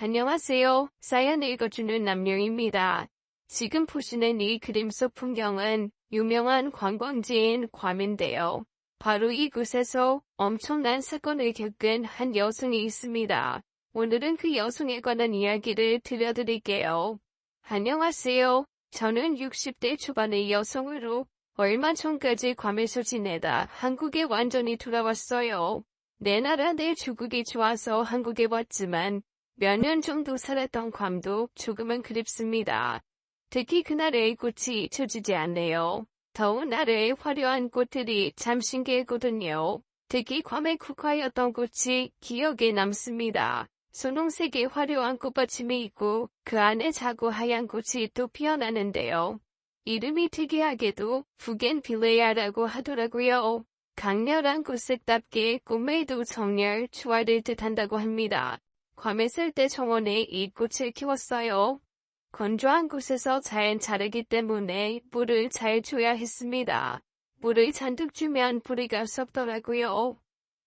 안녕하세요. 사연 읽어주는 남녀입니다. 지금 보시는 이 그림 속 풍경은 유명한 관광지인 괌인데요. 바로 이곳에서 엄청난 사건을 겪은 한 여성이 있습니다. 오늘은 그 여성에 관한 이야기를 들려드릴게요. 안녕하세요. 저는 60대 초반의 여성으로 얼마 전까지 괌에서 지내다 한국에 완전히 돌아왔어요. 내 나라 내 조국이 좋아서 한국에 왔지만 몇 년 정도 살았던 괌도 조금은 그립습니다. 특히 그날의 꽃이 잊혀지지 않네요. 더운 날의 화려한 꽃들이 참 신기했거든요. 특히 괌에 국화였던 꽃이 기억에 남습니다. 분홍색의 화려한 꽃받침이 있고 그 안에 작고 하얀 꽃이 또 피어나는데요. 이름이 특이하게도 부겐빌레아라고 하더라고요. 강렬한 꽃색답게 꽃매도 정렬, 조화를 뜻한다고 합니다. 괌에 살 때 정원에 이 꽃을 키웠어요. 건조한 곳에서 잘 자라기 때문에 물을 잘 줘야 했습니다. 물을 잔뜩 주면 뿌리가 썩더라고요.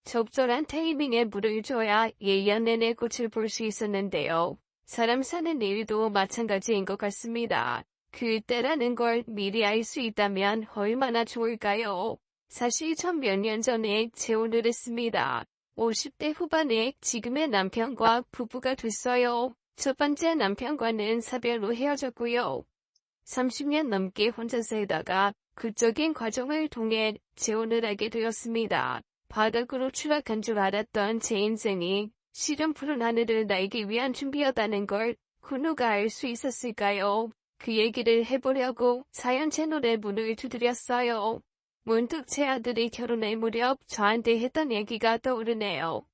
적절한 타이밍에 물을 줘야 1년 내내 꽃을 볼 수 있었는데요. 사람 사는 일도 마찬가지인 것 같습니다. 그때라는 걸 미리 알 수 있다면 얼마나 좋을까요? 사실 전 몇 년 전에 재혼을 했습니다. 50대 후반에 지금의 남편과 부부가 됐어요. 첫 번째 남편과는 사별로 헤어졌고요. 30년 넘게 혼자 살다가 극적인 과정을 통해 재혼을 하게 되었습니다. 바닥으로 추락한 줄 알았던 제 인생이 실은 푸른 하늘을 날기 위한 준비였다는 걸 누가 알 수 있었을까요? 그 얘기를 해보려고 사연 채널에 문을 두드렸어요. 문득 제 아들이 결혼할 무렵 저한테 했던 얘기가 떠오르네요.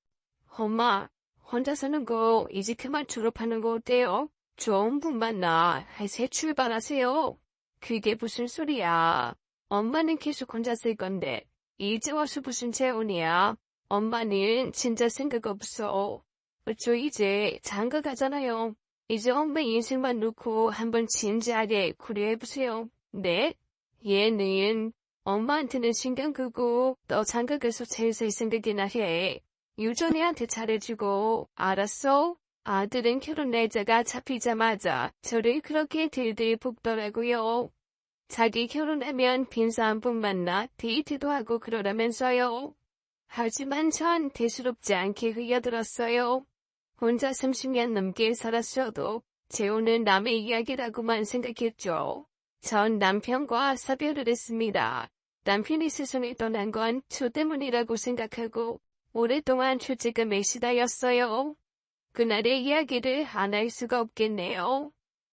엄마, 혼자 사는 거 이제 그만 졸업하는 거 어때요? 좋은 분 만나 새 출발하세요. 그게 무슨 소리야. 엄마는 계속 혼자 살 건데 이제 와서 무슨 재혼이야. 엄마는 진짜 생각 없어. 저 이제 장가 가잖아요. 이제 엄마 인생만 놓고 한번 진지하게 고려해보세요. 네? 얘는 엄마한테는 신경 끄고 너 장가 가서 잘 살 생각이나 해. 유전이한테 잘해주고 알았어? 아들은 결혼 날짜가 잡히자마자 저를 그렇게 들들 볶더라고요. 자기 결혼하면 빈사 한 분 만나 데이트도 하고 그러라면서요. 하지만 전 대수롭지 않게 흘려들었어요. 혼자 30년 넘게 살았어도 재혼은 남의 이야기라고만 생각했죠. 전 남편과 사별을 했습니다. 남편이 세상을 떠난 건 저 때문이라고 생각하고 오랫동안 죄책감에 시달렸어요. 그날의 이야기를 안 할 수가 없겠네요.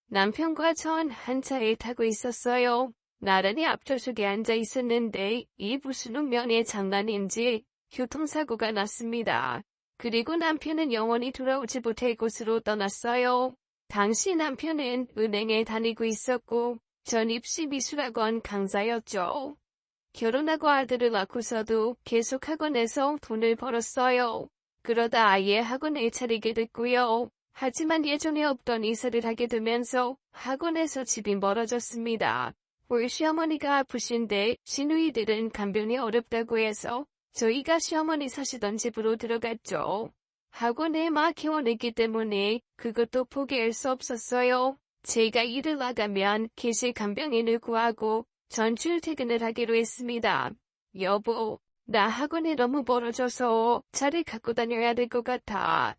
남편과 전 한 차에 타고 있었어요. 나란히 앞좌석에 앉아 있었는데 이 무슨 운명의 장난인지 교통사고가 났습니다. 그리고 남편은 영원히 돌아오지 못할 곳으로 떠났어요. 당시 남편은 은행에 다니고 있었고 전 입시 미술학원 강사였죠. 결혼하고 아들을 낳고서도 계속 학원에서 돈을 벌었어요. 그러다 아예 학원을 차리게 됐고요. 하지만 예전에 없던 이사를 하게 되면서 학원에서 집이 멀어졌습니다. 우리 시어머니가 아프신데 시누이들은 간병이 어렵다고 해서 저희가 시어머니 사시던 집으로 들어갔죠. 학원에 막 회원했기 때문에 그것도 포기할 수 없었어요. 제가 일을 나가면 계실 간병인을 구하고 전 출퇴근을 하기로 했습니다. 여보, 나 학원에 너무 멀어져서 차를 갖고 다녀야 될 것 같아.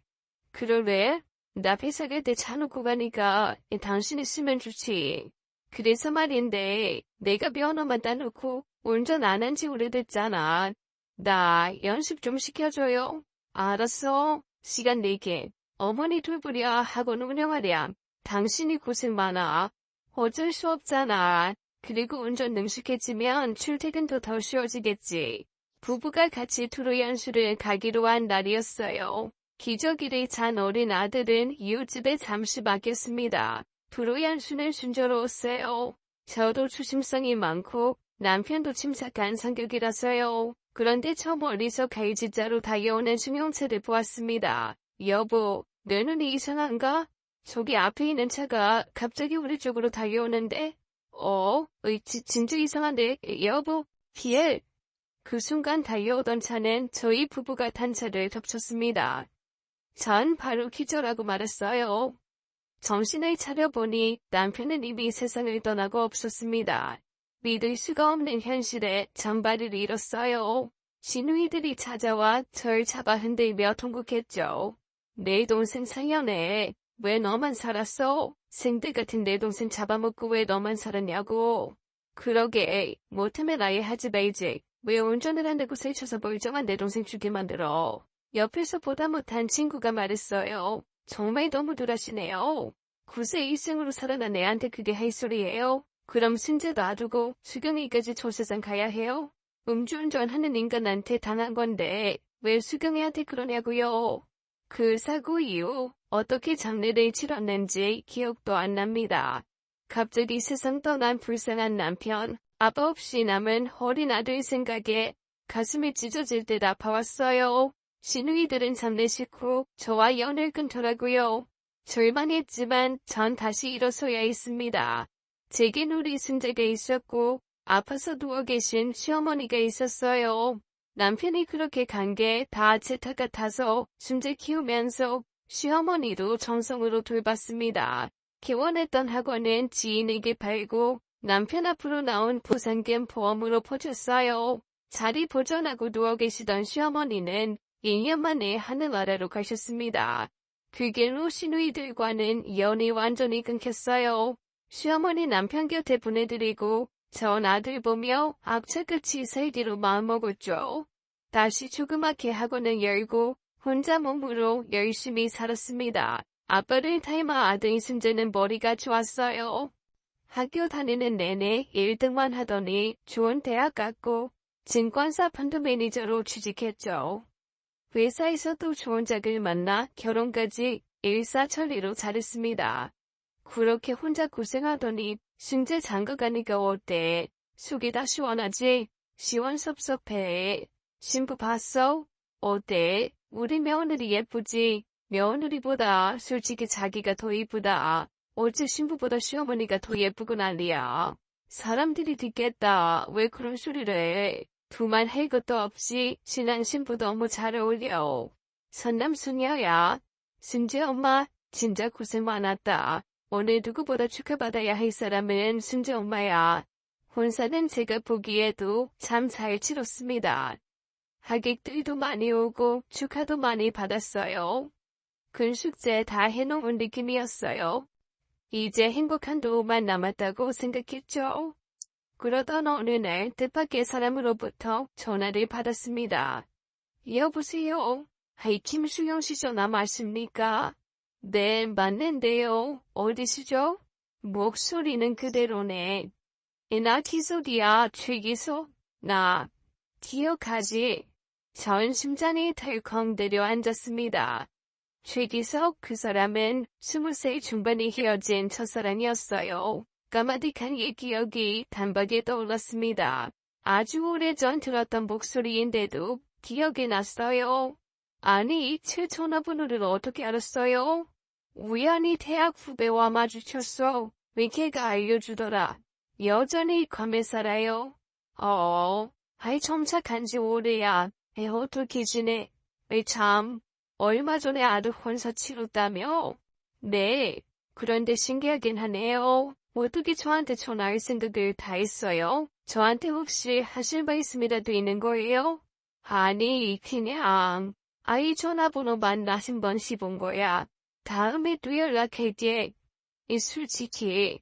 그러래? 나 회사 갈 때 차 놓고 가니까 당신이 쓰면 좋지. 그래서 말인데 내가 면허만 따놓고 운전 안 한 지 오래됐잖아. 나 연습 좀 시켜줘요. 알았어. 시간 내게. 어머니 돌보랴 학원 운영하랴. 당신이 고생 많아. 어쩔 수 없잖아. 그리고 운전 능숙해지면 출퇴근도 더 쉬워지겠지. 부부가 같이 투로 연수를 가기로 한 날이었어요. 기저귀를 찬 어린 아들은 이웃집에 잠시 맡겼습니다. 투로 연수는 순조로웠어요. 저도 조심성이 많고 남편도 침착한 성격이라서요. 그런데 저 멀리서 갈지자로 달려오는 승용차를 보았습니다. 여보, 내 눈이 이상한가? 저기 앞에 있는 차가 갑자기 우리 쪽으로 달려오는데? 진짜 이상한데, 여보, 피엘. 그 순간 달려오던 차는 저희 부부가 탄 차를 덮쳤습니다. 전 바로 기절하고 말았어요. 정신을 차려보니 남편은 이미 세상을 떠나고 없었습니다. 믿을 수가 없는 현실에 전발을 잃었어요. 시누이들이 찾아와 절 잡아 흔들며 통곡했죠. 내 동생 상연해. 왜 너만 살았어? 생들 같은 내 동생 잡아먹고 왜 너만 살았냐고. 그러게 못하면 아예 하지 말지. 왜 운전을 한다고 세쳐서 멀쩡한 내 동생 죽게 만들어. 옆에서 보다 못한 친구가 말했어요. 정말 너무 돌아시네요. 9세 이승으로 살아난 애한테 그게 할 소리예요? 그럼 승재 놔두고 수경이까지 조세상 가야 해요? 음주운전하는 인간한테 당한 건데 왜 수경이한테 그러냐고요? 그 사고 이후 어떻게 장례를 치렀는지 기억도 안 납니다. 갑자기 세상 떠난 불쌍한 남편, 아빠 없이 남은 어린 아들 생각에 가슴이 찢어질 듯 아파왔어요. 시누이들은 장례식 후 저와 연을 끊더라고요. 절반했지만 전 다시 일어서야 했습니다. 제겐 우리 승재가 있었고 아파서 누워 계신 시어머니가 있었어요. 남편이 그렇게 간 게 다 제 탓 같아서 승재 키우면서 시어머니도 정성으로 돌봤습니다. 개원했던 학원은 지인에게 팔고 남편 앞으로 나온 보상금 보험으로 퍼줬어요. 자리 보존하고 누워 계시던 시어머니는 2년 만에 하늘나라로 가셨습니다. 그 길로 시누이들과는 연이 완전히 끊겼어요. 시어머니 남편 곁에 보내드리고 전 아들 보며 악착같이 살기로 마음먹었죠. 다시 조그맣게 학원을 열고 혼자 몸으로 열심히 살았습니다. 아빠를 닮아 아들 승재는 머리가 좋았어요. 학교 다니는 내내 1등만 하더니 좋은 대학 갔고 증권사 펀드 매니저로 취직했죠. 회사에서도 좋은 짝을 만나 결혼까지 일사천리로 잘했습니다. 그렇게 혼자 고생하더니 승재 장가가니까 어때? 속이 다 시원하지? 시원섭섭해. 신부 봤어? 어때? 우리 며느리 예쁘지? 며느리보다 솔직히 자기가 더 이쁘다. 어째 신부보다 시어머니가 더 예쁘고 난리야. 사람들이 듣겠다. 왜 그런 소리를 해? 두말 할 것도 없이 신랑 신부 너무 잘 어울려. 선남수녀야. 승재 엄마 진짜 고생 많았다. 오늘 누구보다 축하받아야 할 사람은 승재 엄마야. 혼사는 제가 보기에도 참 잘 치렀습니다. 하객들도 많이 오고 축하도 많이 받았어요. 큰 숙제 다 해놓은 느낌이었어요. 이제 행복한 도움만 남았다고 생각했죠. 그러던 어느 날 뜻밖의 사람으로부터 전화를 받았습니다. 여보세요. 김수영 씨 전화 맞습니까? 네, 맞는데요. 어디시죠? 목소리는 그대로네. 나 기소디야, 최기소. 나 기억하지? 전 심장이 덜컹 내려앉았습니다. 최기석 그 사람은 20살 중반에 헤어진 첫사랑이었어요. 까마득한 옛 기억이 단박에 떠올랐습니다. 아주 오래전 들었던 목소리인데도 기억이 났어요. 아니, 제 전화번호를 어떻게 알았어요? 우연히 대학 후배와 마주쳤어. 위키가 알려주더라. 여전히 괌에 살아요. 점착한 지 오래야. 어떻게 지내? 참, 얼마 전에 아들 혼사 치렀다며? 네, 그런데 신기하긴 하네요. 어떻게 저한테 전화할 생각을 다 했어요? 저한테 혹시 하실 말씀이라도 있는 거예요? 아니, 그냥 아이 전화번호만 나신 번 씹은 거야. 다음에 또 연락할게. 솔직히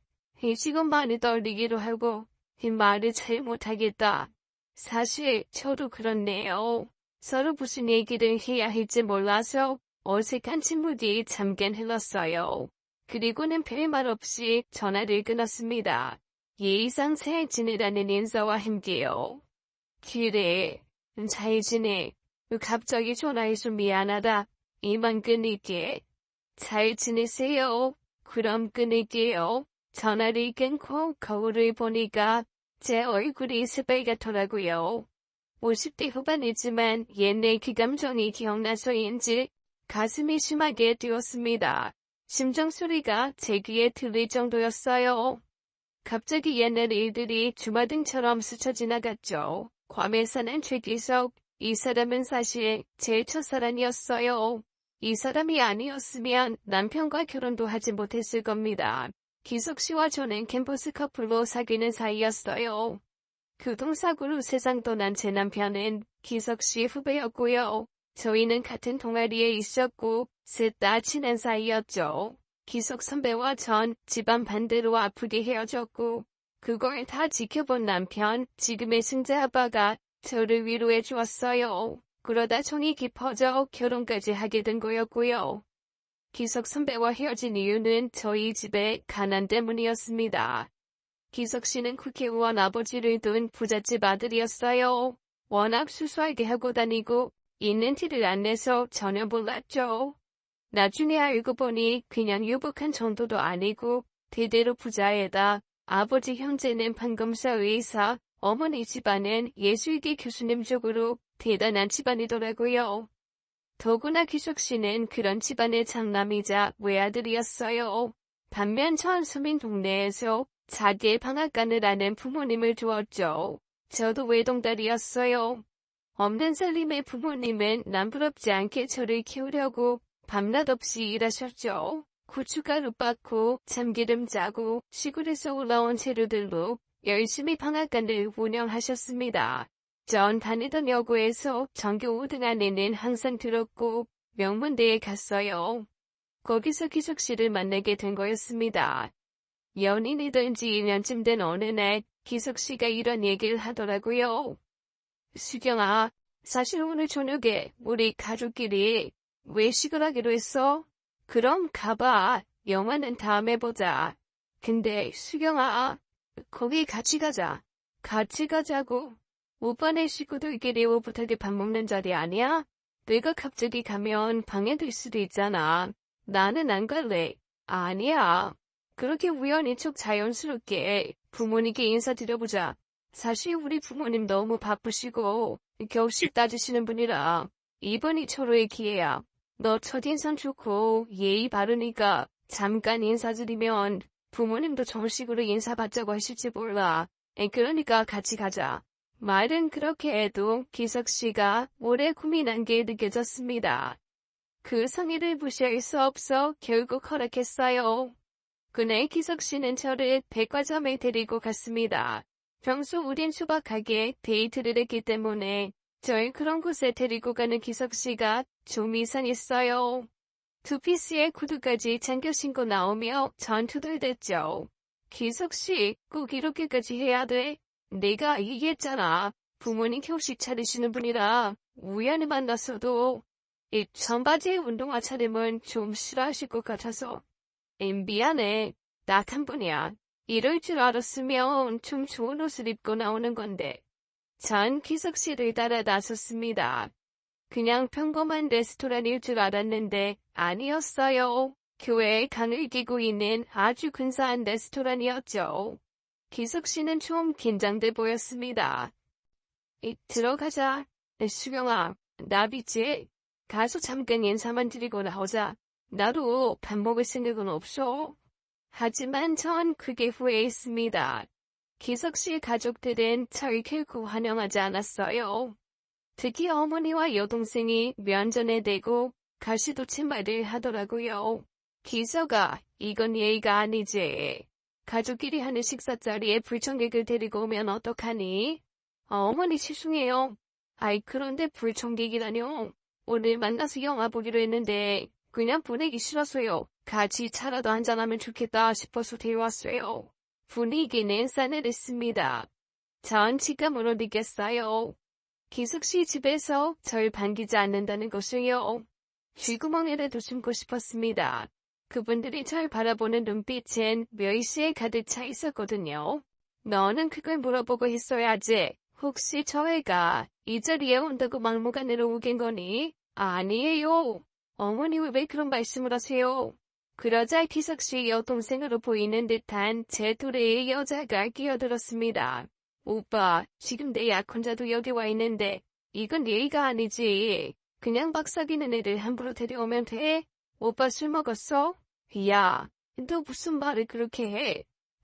지금 많이 떨리기도 하고 말을 잘 못하겠다. 사실 저도 그렇네요. 서로 무슨 얘기를 해야 할지 몰라서 어색한 침묵이 잠깐 흘렀어요. 그리고는 별말 없이 전화를 끊었습니다. 예의상 잘 지내라는 인사와 함께요. 그래, 잘 지내. 갑자기 전화해서 미안하다. 이만 끊을게. 잘 지내세요. 그럼 끊을게요. 전화를 끊고 거울을 보니까 제 얼굴이 새빨갛더라고요. 50대 후반이지만 옛날 그 감정이 기억나서인지 가슴이 심하게 뛰었습니다. 심장 소리가 제 귀에 들릴 정도였어요. 갑자기 옛날 일들이 주마등처럼 스쳐 지나갔죠. 괌에 사는 최기석, 이 사람은 사실 제 첫사랑이었어요. 이 사람이 아니었으면 남편과 결혼도 하지 못했을 겁니다. 기석 씨와 저는 캠퍼스 커플로 사귀는 사이였어요. 교통사고로 세상 떠난 제 남편은 기석 씨 후배였고요. 저희는 같은 동아리에 있었고 셋 다 친한 사이였죠. 기석 선배와 전 집안 반대로 아프게 헤어졌고 그걸 다 지켜본 남편, 지금의 승자 아빠가 저를 위로해 주었어요. 그러다 정이 깊어져 결혼까지 하게 된 거였고요. 기석 선배와 헤어진 이유는 저희 집의 가난 때문이었습니다. 기석 씨는 국회의원 아버지를 둔 부잣집 아들이었어요. 워낙 수수하게 하고 다니고 있는 티를 안 내서 전혀 몰랐죠. 나중에 알고 보니 그냥 유복한 정도도 아니고 대대로 부자에다 아버지 형제는 판검사 의사, 어머니 집안은 예술계 교수님 쪽으로 대단한 집안이더라고요. 더구나 기석 씨는 그런 집안의 장남이자 외아들이었어요. 반면 전 서민 동네에서 자기의 방앗간을 아는 부모님을 두었죠. 저도 외동딸이었어요. 없는 살림의 부모님은 남부럽지 않게 저를 키우려고 밤낮 없이 일하셨죠. 고춧가루 빻고 참기름 짜고 시골에서 올라온 재료들로 열심히 방앗간을 운영하셨습니다. 전 다니던 여고에서 전교 5등 안에는 항상 들었고 명문대에 갔어요. 거기서 기석 씨를 만나게 된 거였습니다. 연인이 된 지 2년쯤 된 어느 날 기석 씨가 이런 얘기를 하더라고요. 수경아, 사실 오늘 저녁에 우리 가족끼리 외식을 하기로 했어. 그럼 가봐. 영화는 다음에 보자. 근데 수경아, 거기 같이 가자. 같이 가자고. 오빠네 식구들끼리 오붓하게 밥 먹는 자리 아니야? 내가 갑자기 가면 방해될 수도 있잖아. 나는 안 갈래. 아니야. 그렇게 우연히 척 자연스럽게 부모님께 인사드려보자. 사실 우리 부모님 너무 바쁘시고 격식 따지시는 분이라 이번이 철호의 기회야. 너 첫인상 좋고 예의 바르니까 잠깐 인사드리면 부모님도 정식으로 인사받자고 하실지 몰라. 그러니까 같이 가자. 말은 그렇게 해도 기석 씨가 오래 고민한 게 느껴졌습니다. 그 성의를 무시할 수 없어 결국 허락했어요. 그날 기석 씨는 저를 백화점에 데리고 갔습니다. 평소 우린 소박하게 데이트를 했기 때문에 절 그런 곳에 데리고 가는 기석 씨가 좀 이상했어요. 투피스에 구두까지 챙겨 신고 나오며 전 투덜댔죠. 기석 씨, 꼭 이렇게까지 해야 돼? 내가 얘기했잖아. 부모님 격식 차리시는 분이라 우연히 만났어도 이 청바지 운동화 차림은 좀 싫어하실 것 같아서. 미안해. 딱 한 번이야. 이럴 줄 알았으면 좀 좋은 옷을 입고 나오는 건데. 전 기석 씨를 따라 나섰습니다. 그냥 평범한 레스토랑일 줄 알았는데 아니었어요. 교회에 강을 끼고 있는 아주 근사한 레스토랑이었죠. 기석 씨는 좀 긴장돼 보였습니다. 들어가자. 수경아, 나 믿지? 가서 잠깐 인사만 드리고 나오자. 나도 밥 먹을 생각은 없어. 하지만 전 크게 후회했습니다. 기석 씨 가족들은 절 결코 환영하지 않았어요. 특히 어머니와 여동생이 면전에 대고 가시도치 말을 하더라고요. 기석아, 이건 예의가 아니지. 가족끼리 하는 식사 자리에 불청객을 데리고 오면 어떡하니? 어머니 죄송해요. 아이 그런데 불청객이라뇨. 오늘 만나서 영화 보기로 했는데 그냥 보내기 싫어서요. 같이 차라도 한잔하면 좋겠다 싶어서 데려왔어요. 분위기는 싸늘했습니다. 전 직감으로 느꼈어요. 기석 씨 집에서 절 반기지 않는다는 것을요. 쥐구멍이라도 숨고 싶었습니다. 그분들이 절 바라보는 눈빛엔 멸시에 가득 차 있었거든요. 너는 그걸 물어보고 했어야지. 혹시 저 애가 이 자리에 온다고 막무가내로 우긴 거니? 아니에요. 어머니 왜 그런 말씀을 하세요? 그러자 기석 씨 여동생으로 보이는 듯한 제 또래의 여자가 끼어들었습니다. 오빠, 지금 내 약혼자도 여기 와 있는데 이건 예의가 아니지. 그냥 박 사귀는 애를 함부로 데려오면 돼? 오빠 술 먹었어? 야, 너 무슨 말을 그렇게 해?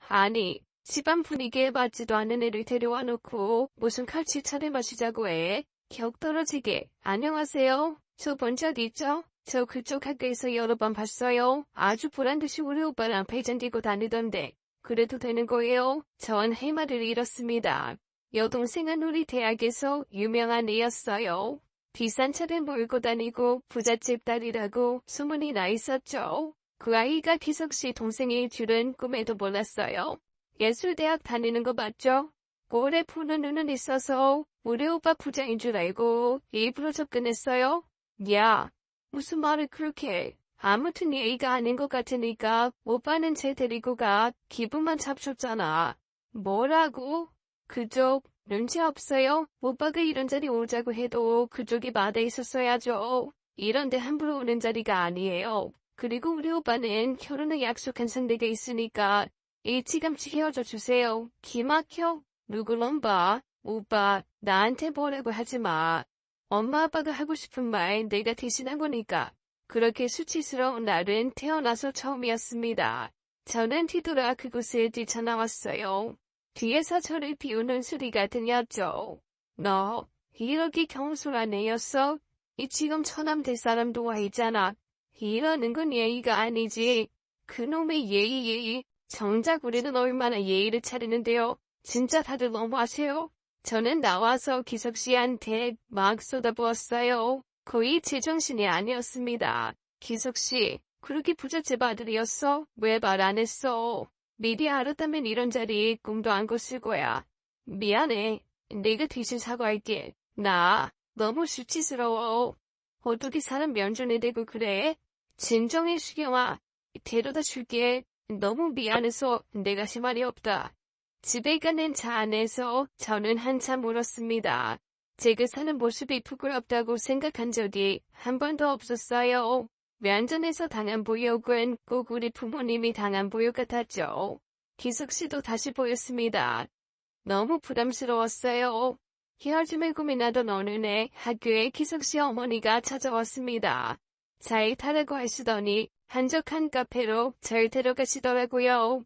아니, 집안 분위기에 맞지도 않는 애를 데려와 놓고 무슨 칼치 차를 마시자고 해? 격 떨어지게. 안녕하세요. 저 본 적 있죠? 저 그쪽 학교에서 여러 번 봤어요. 아주 보란듯이 우리 오빠랑 배짱 끼고 다니던데. 그래도 되는 거예요? 전 할 말을 잃었습니다. 여동생은 우리 대학에서 유명한 애였어요. 비싼 차를 몰고 다니고 부잣집 딸이라고 소문이 나 있었죠. 그 아이가 기석씨 동생일 줄은 꿈에도 몰랐어요. 예술대학 다니는 거 맞죠? 꼴에 푸는 눈은 있어서 우리 오빠 부자인 줄 알고 일부러 접근했어요. 야, 무슨 말을 그렇게 해. 아무튼 예의가 아닌 것 같으니까 오빠는 쟤 데리고 가. 기분만 잡쳤잖아. 뭐라고? 그쪽 눈치 없어요? 오빠가 이런 자리 오자고 해도 그쪽이 마다에 있었어야죠. 이런데 함부로 오는 자리가 아니에요. 그리고 우리 오빠는 결혼을 약속한 상대가 있으니까 일찌감치 헤어져 주세요. 기막혀. 누굴 봐. 오빠, 나한테 뭐라고 하지 마. 엄마 아빠가 하고 싶은 말 내가 대신한 거니까. 그렇게 수치스러운 날은 태어나서 처음이었습니다. 저는 뒤돌아 그곳을 뛰쳐나왔어요. 뒤에서 저를 비우는 소리가 들렸죠. 너, 이렇게 경솔한 애였어? 이 지금 처남될 사람도 와 있잖아. 이러는 건 예의가 아니지. 그놈의 예의. 정작 우리는 얼마나 예의를 차리는데요. 진짜 다들 너무하세요. 저는 나와서 기석씨한테 막 쏟아부었어요. 거의 제정신이 아니었습니다. 기석씨, 그렇게 부잣집 아들이었어? 왜 말 안 했어? 미리 알았다면 이런 자리 꿈도 안 꿨을 거야. 미안해. 내가 대신 사과할게. 나 너무 수치스러워. 어떻게 사람 면전에 대고 그래? 진정해 수경아. 데려다 줄게. 너무 미안해서 내가 할 말이 없다. 집에 가는 차 안에서 저는 한참 울었습니다. 제가 사는 모습이 부끄럽다고 생각한 적이 한 번도 없었어요. 면전에서 당한 보욕은 꼭 우리 부모님이 당한 보욕 같았죠. 기석씨도 다시 보였습니다. 너무 부담스러웠어요. 헤어짐을 고민하던 어느 날 학교에 기석씨 어머니가 찾아왔습니다. 잘 타라고 하시더니 한적한 카페로 절 데려가시더라고요.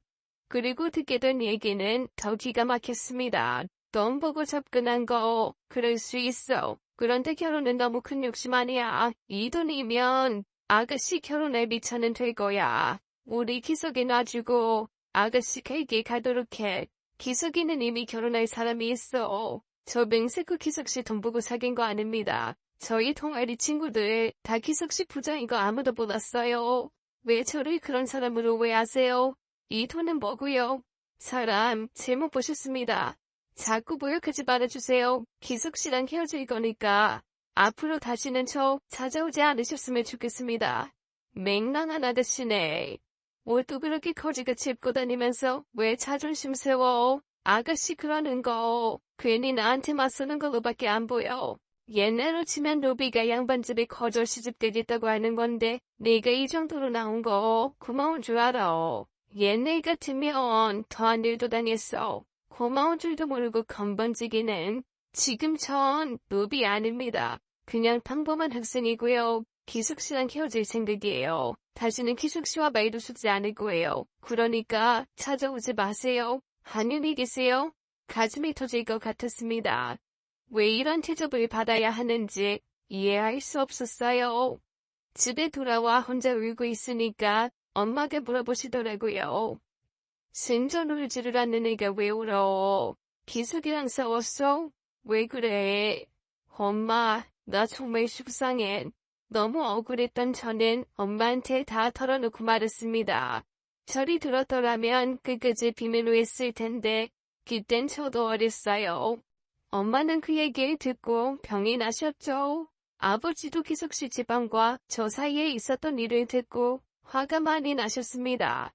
그리고 듣게 된 얘기는 더 기가 막혔습니다. 돈 보고 접근한 거 그럴 수 있어. 그런데 결혼은 너무 큰 욕심 아니야. 이 돈이면 아가씨 결혼에 미쳐는 될 거야. 우리 기석이 놔주고 아가씨 갈게 가도록 해. 기석이는 이미 결혼할 사람이 있어. 저 맹세코 기석씨 돈 보고 사귄 거 아닙니다. 저희 동아리 친구들 다 기석씨 부자인 거 아무도 몰랐어요. 왜 저를 그런 사람으로 오해하세요? 이 돈은 뭐고요? 사람 제목 보셨습니다. 자꾸 모욕하지 말아주세요. 기석씨랑 헤어질 거니까 앞으로 다시는 저 찾아오지 않으셨으면 좋겠습니다. 맹랑한 아가씨네. 옷도 그렇게 거지같이 입고 다니면서 왜 자존심 세워? 아가씨 그러는 거 괜히 나한테 맞서는 걸로밖에 안 보여. 옛날로 치면 노비가 양반집에 거절 시집되겠다고 하는 건데 네가 이 정도로 나온 거 고마운 줄 알아. 옛날 같으면 더한 일도 당했어. 고마운 줄도 모르고 건번지기는. 지금 전 노비 아닙니다. 그냥 평범한 학생이고요. 기숙씨랑 헤어질 생각이에요. 다시는 기숙씨와 말도 숫지 않을 거예요. 그러니까 찾아오지 마세요. 안녕히 계세요. 가슴이 터질 것 같았습니다. 왜 이런 대접을 받아야 하는지 이해할 수 없었어요. 집에 돌아와 혼자 울고 있으니까 엄마가 물어보시더라고요. 생전 울지를 않는 애가 왜 울어? 기숙이랑 싸웠어? 왜 그래? 엄마, 나 정말 속상해. 너무 억울했던 저는 엄마한테 다 털어놓고 말았습니다. 저리 들었더라면 끝까지 비밀로 했을 텐데 그땐 저도 어렸어요. 엄마는 그 얘기를 듣고 병이 나셨죠. 아버지도 기숙씨 집안과 저 사이에 있었던 일을 듣고 화가 많이 나셨습니다.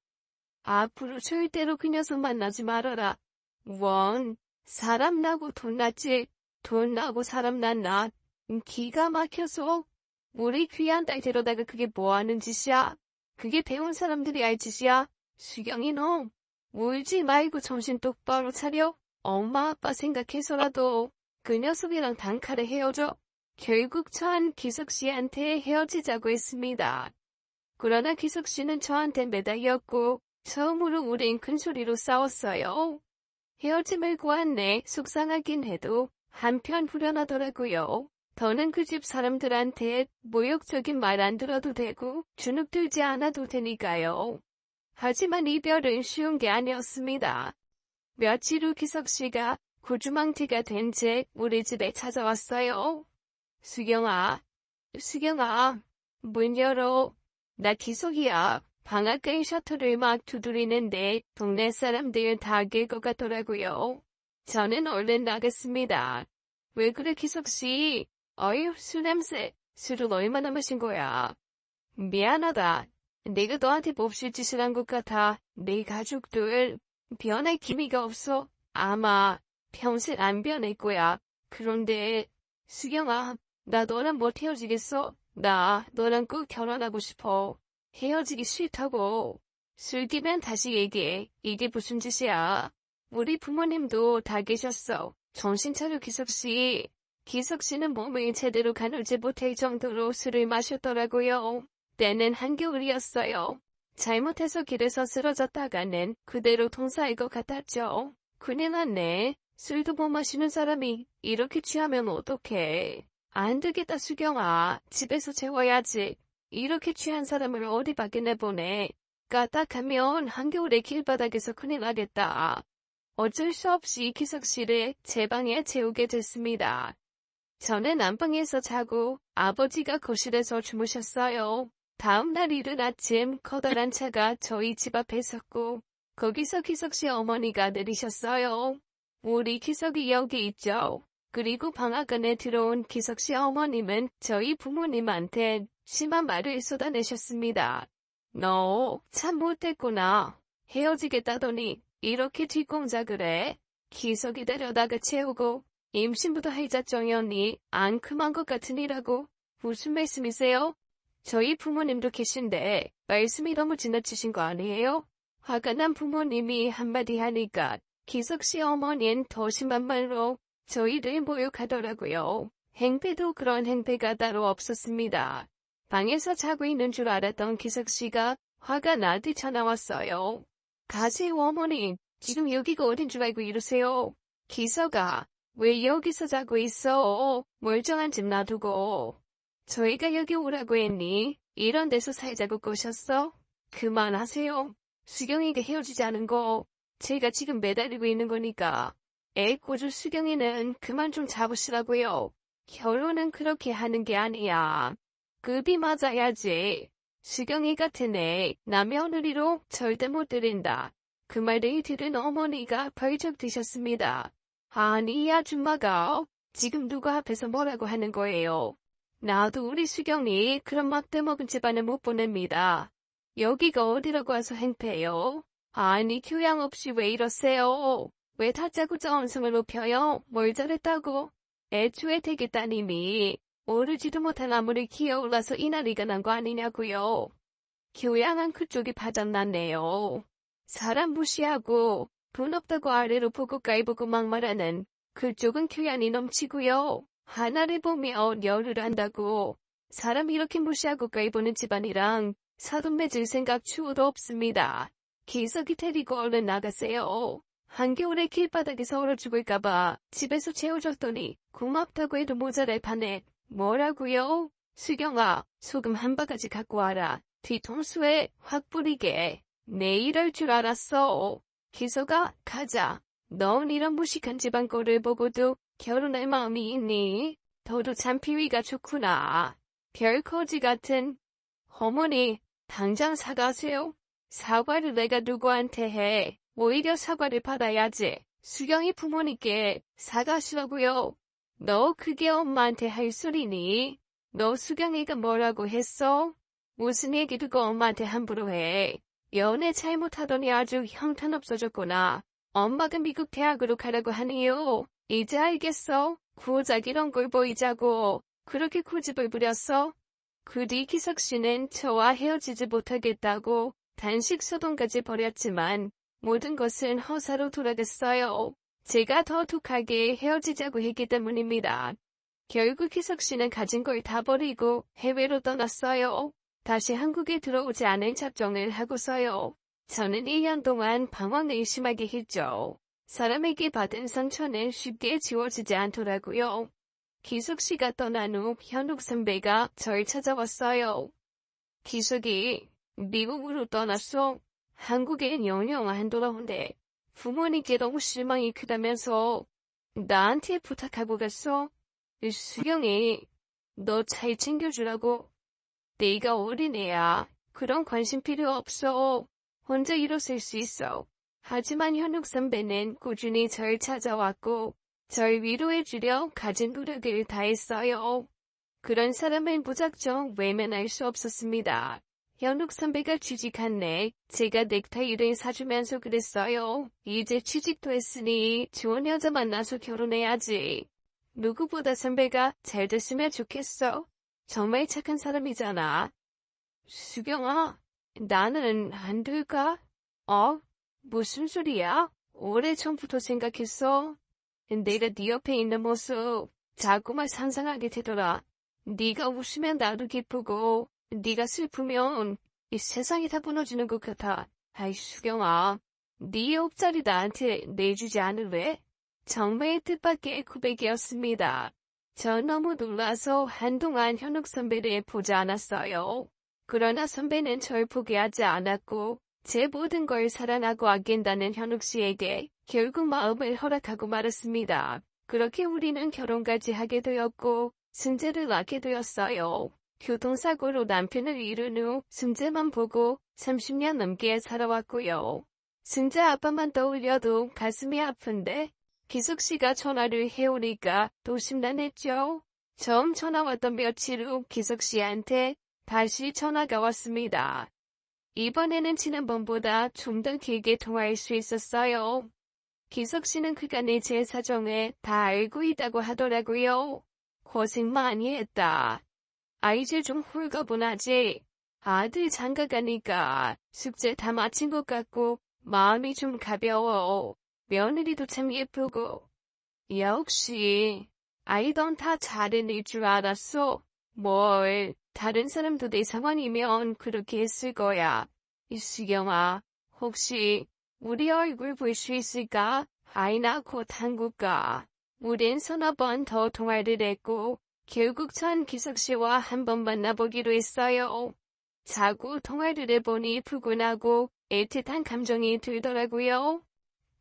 앞으로 절대로 그 녀석 만나지 말아라. 원, 사람 나고 돈 났지. 돈 나고 사람 났나. 기가 막혀서. 우리 귀한 딸 데려다가 그게 뭐하는 짓이야? 그게 배운 사람들이 알 짓이야? 수경이 너, 울지 말고 정신 똑바로 차려. 엄마 아빠 생각해서라도 그 녀석이랑 단칼에 헤어져. 결국 전 기석씨한테 헤어지자고 했습니다. 그러나 기석씨는 저한테 매달렸고 처음으로 우린 큰 소리로 싸웠어요. 헤어짐을 고한 내 속상하긴 해도 한편 후련하더라고요. 더는 그 집 사람들한테 모욕적인 말 안 들어도 되고 주눅 들지 않아도 되니까요. 하지만 이별은 쉬운 게 아니었습니다. 며칠 후 기석씨가 구주망태가 된 채 우리 집에 찾아왔어요. 수경아, 수경아, 문 열어. 나 기석이야. 방앗간 셔터를 막 두드리는데 동네 사람들 다 깰 것 같더라고요. 저는 얼른 나갔습니다. 왜 그래 기석씨? 어휴, 술 냄새. 술을 얼마나 마신 거야? 미안하다. 내가 너한테 몹쓸 짓을 한 것 같아. 내 가족들 변할 기미가 없어. 아마 평생 안 변할 거야. 그런데 수경아, 나 너랑 못 헤어지겠어. 나 너랑 꼭 결혼하고 싶어. 헤어지기 싫다고. 술기면 다시 얘기해. 이게 무슨 짓이야. 우리 부모님도 다 계셨어. 정신 차려 기석씨. 기석씨는 몸을 제대로 가누지 못할 정도로 술을 마셨더라고요. 때는 한겨울이었어요. 잘못해서 길에서 쓰러졌다가는 그대로 통사할 것 같았죠. 큰일 났네. 술도 못 마시는 사람이 이렇게 취하면 어떡해. 안 되겠다 수경아. 집에서 재워야지. 이렇게 취한 사람을 어디 밖에 내보내. 까딱하면 한겨울에 길바닥에서 큰일 나겠다. 어쩔 수 없이 기석씨를 제 방에 재우게 됐습니다. 저는 안방에서 자고 아버지가 거실에서 주무셨어요. 다음 날 이른 아침 커다란 차가 저희 집 앞에 섰고 거기서 기석씨 어머니가 내리셨어요. 우리 기석이 여기 있죠. 그리고 방학 안에 들어온 기석씨 어머님은 저희 부모님한테 심한 말을 쏟아내셨습니다. 너 참 못됐구나. 헤어지겠다더니 이렇게 뒷공작을 해. 기석이 데려다가 채우고 임신부도 하이자정연이 안 금한 것 같으니라고. 무슨 말씀이세요? 저희 부모님도 계신데 말씀이 너무 지나치신 거 아니에요? 화가 난 부모님이 한마디 하니까 기석씨 어머니는 더 심한 말로 저희를 모욕하더라고요. 행패도 그런 행패가 따로 없었습니다. 방에서 자고 있는 줄 알았던 기석씨가 화가 나 뛰쳐나왔어요. 가세요 어머니. 지금 여기가 어딘 줄 알고 이러세요. 기석아. 왜 여기서 자고 있어? 멀쩡한 집 놔두고. 저희가 여기 오라고 했니? 이런 데서 살자고 꼬셨어? 그만하세요. 수경이가 헤어지지 않은 거 제가 지금 매달리고 있는 거니까. 애 꽂을 수경이는 그만 좀 잡으시라고요. 결혼은 그렇게 하는 게 아니야. 급이 맞아야지. 수경이 같은 애 남며느리로 절대 못 들인다. 그 말을 들은 어머니가 벌쩍 드셨습니다. 아니 이 아줌마가 지금 누구 앞에서 뭐라고 하는 거예요. 나도 우리 수경이 그런 막대먹은 집안을 못 보냅니다. 여기가 어디라고 와서 행패요? 아니 교양 없이 왜 이러세요? 왜 다짜고짜 언성을 높여요? 뭘 잘했다고? 애초에 되게 따님이 오르지도 못한 나무를 기어올라서 이날이가 난 거 아니냐고요. 교양한 그쪽이 바닥났네요. 사람 무시하고 돈 없다고 아래로 보고 까이보고 막말하는 그쪽은 교양이 넘치고요. 하나를 보며 열을 한다고 사람 이렇게 무시하고 까이보는 집안이랑 사돈 맺을 생각 추호도 없습니다. 기석이 데리고 얼른 나가세요. 한겨울에 길바닥에서 얼어 죽을까봐 집에서 채워줬더니 고맙다고 해도 모자랄 판에 뭐라고요? 수경아, 소금 한 바가지 갖고 와라. 뒤통수에 확 뿌리게. 내 이럴 줄 알았어. 기석아, 가자. 넌 이런 무식한 집안 꼴을 보고도 결혼할 마음이 있니? 너도 참 비위가 좋구나. 별 거지 같은. 어머니, 당장 사과하세요. 사과를 내가 누구한테 해. 오히려 사과를 받아야지. 수경이 부모님께 사과하시라고요. 너 그게 엄마한테 할 소리니? 너 수경이가 뭐라고 했어? 무슨 얘기 듣고 엄마한테 함부로 해. 연애 잘못하더니 아주 형편없어졌구나. 엄마가 미국 대학으로 가라고 하네요. 이제 알겠어. 고작 이런 걸 보이자고 그렇게 고집을 부렸어? 그 뒤 기석씨는 저와 헤어지지 못하겠다고 단식 소동까지 벌였지만 모든 것은 허사로 돌아갔어요. 제가 더 독하게 헤어지자고 했기 때문입니다. 결국 기석씨는 가진 걸 다 버리고 해외로 떠났어요. 다시 한국에 들어오지 않을 작정을 하고서요. 저는 1년 동안 방황을 심하게 했죠. 사람에게 받은 상처는 쉽게 지워지지 않더라고요. 기숙 씨가 떠난 후 현욱 선배가 절 찾아왔어요. 기숙이 미국으로 떠났어. 한국에 영영 안 돌아온대. 부모님께 너무 실망이 크다면서 나한테 부탁하고 갔어. 수경이 너 잘 챙겨주라고. 내가 어린애야. 그런 관심 필요 없어. 혼자 일어설 수 있어. 하지만 현욱 선배는 꾸준히 절 찾아왔고 절 위로해주려 가진 노력을 다했어요. 그런 사람은 무작정 외면할 수 없었습니다. 현욱 선배가 취직한 내 제가 넥타이를 사주면서 그랬어요. 이제 취직도 했으니 좋은 여자 만나서 결혼해야지. 누구보다 선배가 잘 됐으면 좋겠어. 정말 착한 사람이잖아. 수경아, 나는 안 될까? 무슨 소리야? 오래전부터 생각했어. 내가 네 옆에 있는 모습 자꾸만 상상하게 되더라. 네가 웃으면 나도 기쁘고 네가 슬프면 이 세상이 다 무너지는 것 같아. 아이 수경아, 네 옆자리 나한테 내주지 않을래? 정말 뜻밖의 고백이었습니다. 저 너무 놀라서 한동안 현욱 선배를 보지 않았어요. 그러나 선배는 절 포기하지 않았고 제 모든 걸 사랑하고 아낀다는 현욱 씨에게 결국 마음을 허락하고 말았습니다. 그렇게 우리는 결혼까지 하게 되었고 승재를 낳게 되었어요. 교통사고로 남편을 잃은 후 승재만 보고 30년 넘게 살아왔고요. 승재 아빠만 떠올려도 가슴이 아픈데 기숙 씨가 전화를 해오니까 또 심란했죠. 처음 전화 왔던 며칠 후 기숙 씨한테 다시 전화가 왔습니다. 이번에는 지난번보다 좀 더 길게 통화할 수 있었어요. 기석 씨는 그간의 제 사정을 다 알고 있다고 하더라고요. 고생 많이 했다. 이제 좀 홀가분하지. 아들 장가 가니까 숙제 다 마친 것 같고 마음이 좀 가벼워. 며느리도 참 예쁘고. 역시 아이던 다 잘해낼 줄 알았어. 뭘 다른 사람도 내 상황이면 그렇게 했을 거야. 이수경아, 혹시 우리 얼굴 볼 수 있을까? 아이나 곧 한국 가. 우린 서너 번 더 통화를 했고 결국 전 기석 씨와 한 번 만나보기로 했어요. 자꾸 통화를 해보니 푸근하고 애틋한 감정이 들더라고요.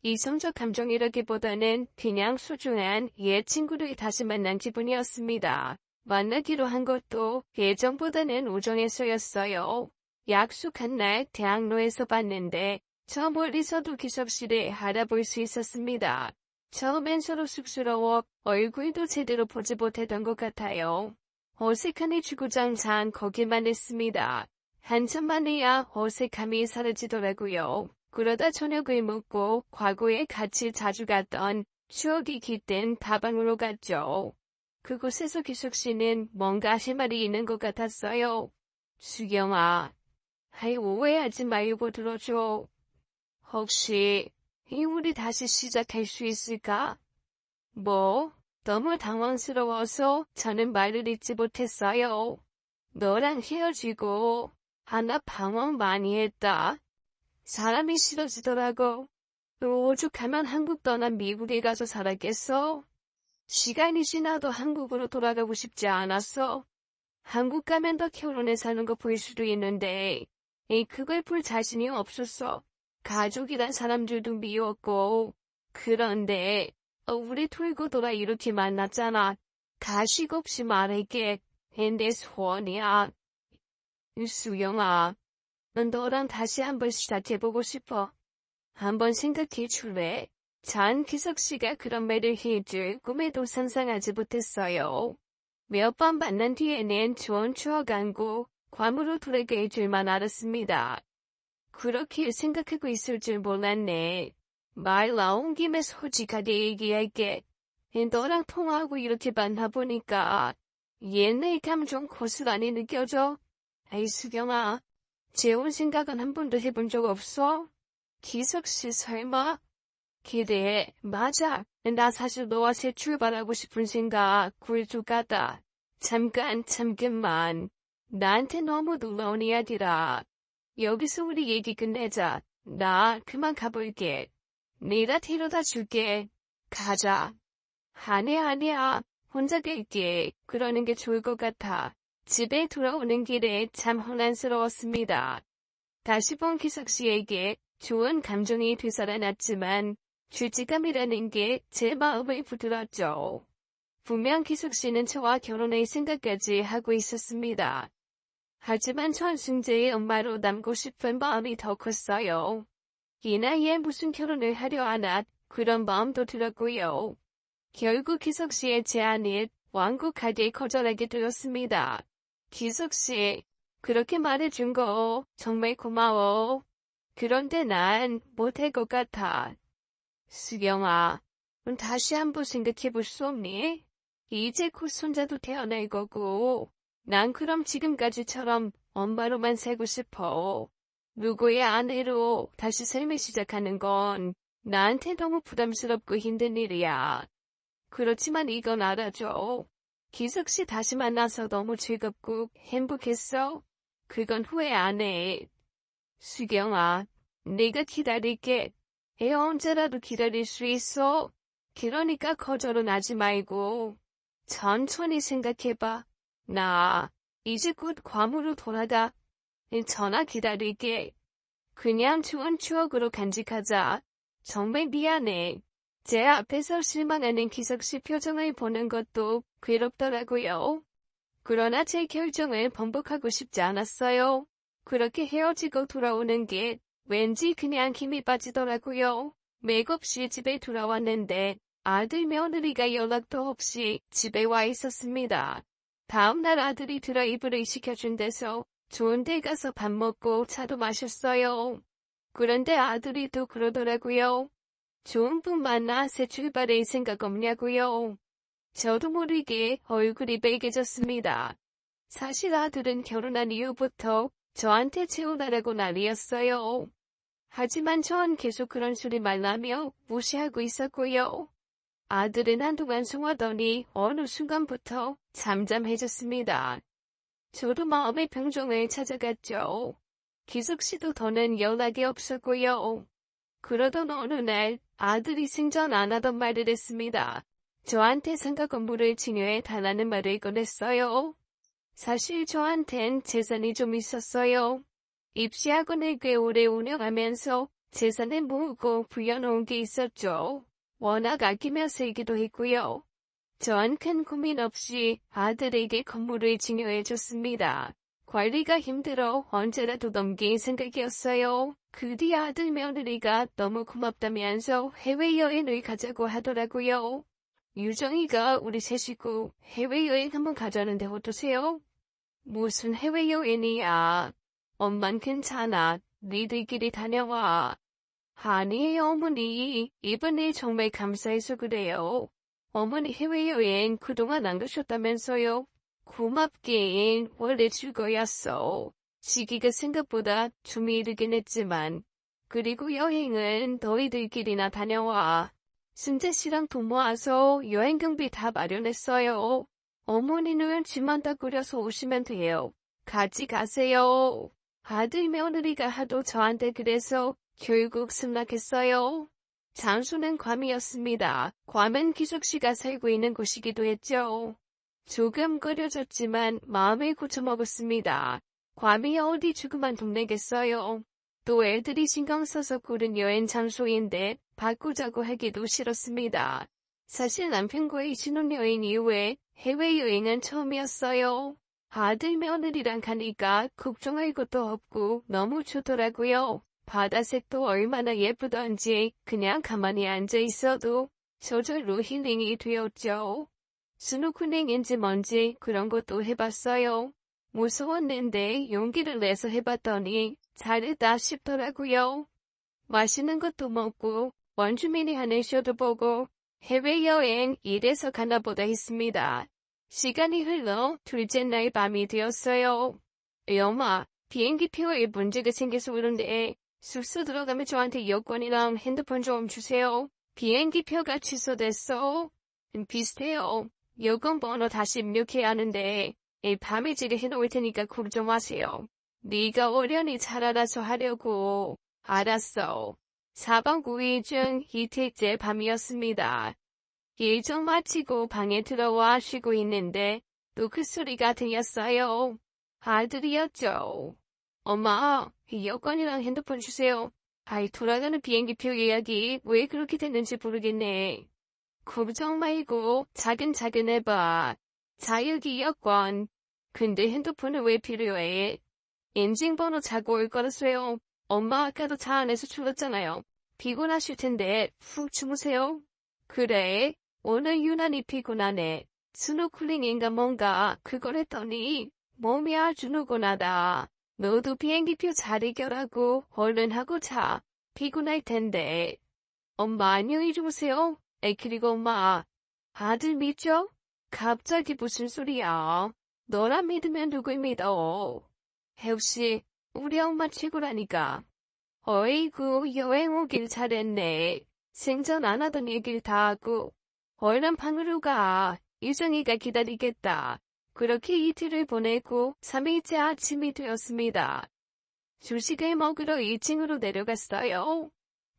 이성적 감정이라기보다는 그냥 소중한 옛 친구를 다시 만난 기분이었습니다. 만나기로 한 것도 예전보다는 우정에서였어요. 약속한 날 대학로에서 봤는데 저 멀리서도 기석 씨를 알아볼 수 있었습니다. 처음엔 서로 쑥스러워 얼굴도 제대로 보지 못했던 것 같아요. 어색함이 주구장창 거기만 했습니다. 한참 만에야 어색함이 사라지더라고요. 그러다 저녁을 먹고 과거에 같이 자주 갔던 추억이 깃든 다방으로 갔죠. 그곳에서 기숙 씨는 뭔가 할 말이 있는 것 같았어요. 수경아, 오해하지 말고 들어줘. 혹시 우리 다시 시작할 수 있을까? 너무 당황스러워서 저는 말을 잇지 못했어요. 너랑 헤어지고 나 방황 많이 했다. 사람이 싫어지더라고. 오죽하면 한국 떠난 미국에 가서 살았겠어. 시간이 지나도 한국으로 돌아가고 싶지 않았어. 한국 가면 더 결혼해 사는 거 보일 수도 있는데 그걸 볼 자신이 없었어. 가족이란 사람들도 미웠고. 그런데 우리 돌고 돌아 이렇게 만났잖아. 가식 없이 말할게. 내 소원이야. 수영아, 넌 너랑 다시 한번 시작해보고 싶어. 한번 생각해 줄래? 전 기석 씨가 그런 말을 해줄 꿈에도 상상하지 못했어요. 몇 번 만난 뒤에는 좋은 추억 안고 괌으로 돌아갈 줄만 알았습니다. 그렇게 생각하고 있을 줄 몰랐네. 말 나온 김에 솔직하게 얘기할게. 너랑 통화하고 이렇게 만나보니까 옛날 감정 고스란히 느껴져. 수경아, 재혼 생각은 한 번도 해본 적 없어? 기석 씨 설마? 그래, 맞아. 나 사실 너와 새 출발하고 싶은 생각 굴뚝 같다. 잠깐만. 나한테 너무 놀라운 이야기라. 여기서 우리 얘기 끝내자. 나 그만 가볼게. 내가 데려다 줄게. 가자. 아니야. 혼자 갈게. 그러는 게 좋을 것 같아. 집에 돌아오는 길에 참 혼란스러웠습니다. 다시 본 기석 씨에게 좋은 감정이 되살아났지만 죄책감이라는 게 제 마음을 부드렀죠. 분명 기석 씨는 저와 결혼할 생각까지 하고 있었습니다. 하지만 전 승재의 엄마로 남고 싶은 마음이 더 컸어요. 이 나이에 무슨 결혼을 하려 하나 그런 마음도 들었고요. 결국 기석 씨의 제안을 완곡하게 거절하게 되었습니다. 기석 씨, 그렇게 말해준 거 정말 고마워. 그런데 난 못할 것 같아. 수경아, 다시 한번 생각해 볼 수 없니? 이제 곧 손자도 태어날 거고, 난 그럼 지금까지처럼 엄마로만 살고 싶어. 누구의 아내로 다시 삶을 시작하는 건 나한테 너무 부담스럽고 힘든 일이야. 그렇지만 이건 알아줘. 기석 씨 다시 만나서 너무 즐겁고 행복했어. 그건 후회 안 해. 수경아, 내가 기다릴게. 애 언제라도 기다릴 수 있어. 그러니까 거절은 하지 말고 천천히 생각해봐. 나 이제 곧 괌으로 돌아가. 전화 기다릴게. 그냥 좋은 추억으로 간직하자. 정말 미안해. 제 앞에서 실망하는 기석 씨 표정을 보는 것도 괴롭더라고요. 그러나 제 결정을 번복하고 싶지 않았어요. 그렇게 헤어지고 돌아오는 게 왠지 그냥 힘이 빠지더라고요. 맥없이 집에 돌아왔는데 아들 며느리가 연락도 없이 집에 와 있었습니다. 다음날 아들이 드라이브를 시켜준 데서 좋은 데 가서 밥 먹고 차도 마셨어요. 그런데 아들이 또 그러더라고요. 좋은 분 만나 새 출발할 생각 없냐고요. 저도 모르게 얼굴이 빨개졌습니다. 사실 아들은 결혼한 이후부터 저한테 채우라고 난리였어요. 하지만 전 계속 그런 소리 말라며 무시하고 있었고요. 아들은 한동안 송하더니 어느 순간부터 잠잠해졌습니다. 저도 마음의 평정을 찾아갔죠. 기숙 씨도 더는 연락이 없었고요. 그러던 어느 날 아들이 생전 안 하던 말을 했습니다. 저한테 상가 건물을 증여해 달라는 말을 꺼냈어요. 사실 저한텐 재산이 좀 있었어요. 입시학원을 꽤 오래 운영하면서 재산을 모으고 불려놓은 게 있었죠. 워낙 아끼며 살기도 했고요. 전 큰 고민 없이 아들에게 건물을 증여해줬습니다. 관리가 힘들어 언제라도 넘길 생각이었어요. 그 뒤 아들 며느리가 너무 고맙다면서 해외여행을 가자고 하더라고요. 유정이가 우리 셋이고 해외여행 한번 가자는데 어떠세요? 무슨 해외여행이야. 엄만 괜찮아. 니들끼리 다녀와. 아니에요 어머니. 이번에 정말 감사해서 그래요. 어머니 해외여행 그동안 안 가셨다면서요? 고맙긴 원래 즐거웠어. 시기가 생각보다 좀 이르긴 했지만. 그리고 여행은 너희들끼리나 다녀와. 승재 씨랑 돈 모아서 여행 경비 다 마련했어요. 어머니는 집만 다 꾸려서 오시면 돼요. 같이 가세요. 아들 며느리가 하도 저한테 그래서 결국 승낙했어요. 장소는 괌이었습니다. 괌은 기숙 씨가 살고 있는 곳이기도 했죠. 조금 꺼려졌지만 마음을 고쳐먹었습니다. 괌이 어디 조그만 동네겠어요. 또 애들이 신경 써서 고른 여행 장소인데 바꾸자고 하기도 싫었습니다. 사실 남편과의 신혼여행 이후에 해외여행은 처음이었어요. 아들 며느리랑 가니까 걱정할 것도 없고 너무 좋더라고요. 바다색도 얼마나 예쁘던지 그냥 가만히 앉아 있어도 저절로 힐링이 되었죠. 스노클링인지 뭔지 그런 것도 해봤어요. 무서웠는데 용기를 내서 해봤더니 잘했다 싶더라고요. 맛있는 것도 먹고 원주민이 하는 쇼도 보고 해외여행 이래서 가나보다 했습니다. 시간이 흘러 둘째 날 밤이 되었어요. 엄마, 비행기표에 문제가 생겨서 그런데 숙소 들어가면 저한테 여권이랑 핸드폰 좀 주세요. 비행기표가 취소됐어. 비슷해요. 여권 번호 다시 입력해야 하는데 밤에 제가 해놓을 테니까 걱정하세요. 네가 어련히 잘 알아서 하려고. 알았어. 4박 5일 중 이틀째 밤이었습니다. 예정 마치고 방에 들어와 쉬고 있는데 또 그 소리가 들렸어요. 아들이었죠. 엄마, 이 여권이랑 핸드폰 주세요. 아이, 돌아가는 비행기표 예약이 왜 그렇게 됐는지 모르겠네. 걱정 말고 차근차근 해봐. 자, 여기 여권. 근데 핸드폰은 왜 필요해? 인증번호 자고 올 거라서요. 엄마 아까도 차 안에서 출었잖아요. 피곤하실 텐데 푹 주무세요. 그래, 오늘 유난히 피곤하네. 스노클링인가 뭔가 그걸 했더니 몸이 아주 누구나다. 너도 비행기표 잘 해결하고 얼른 하고 자. 피곤할 텐데. 엄마 안녕히 주무세요. 그리고 엄마. 아들 믿죠? 갑자기 무슨 소리야? 너라 믿으면 누굴 믿어? 혜우씨, 우리 엄마 최고라니까. 어이구, 여행 오길 잘했네. 생전 안 하던 얘기를 다 하고. 얼른 방으로 가. 유정이가 기다리겠다. 그렇게 이틀을 보내고 3일째 아침이 되었습니다. 조식을 먹으러 1층으로 내려갔어요.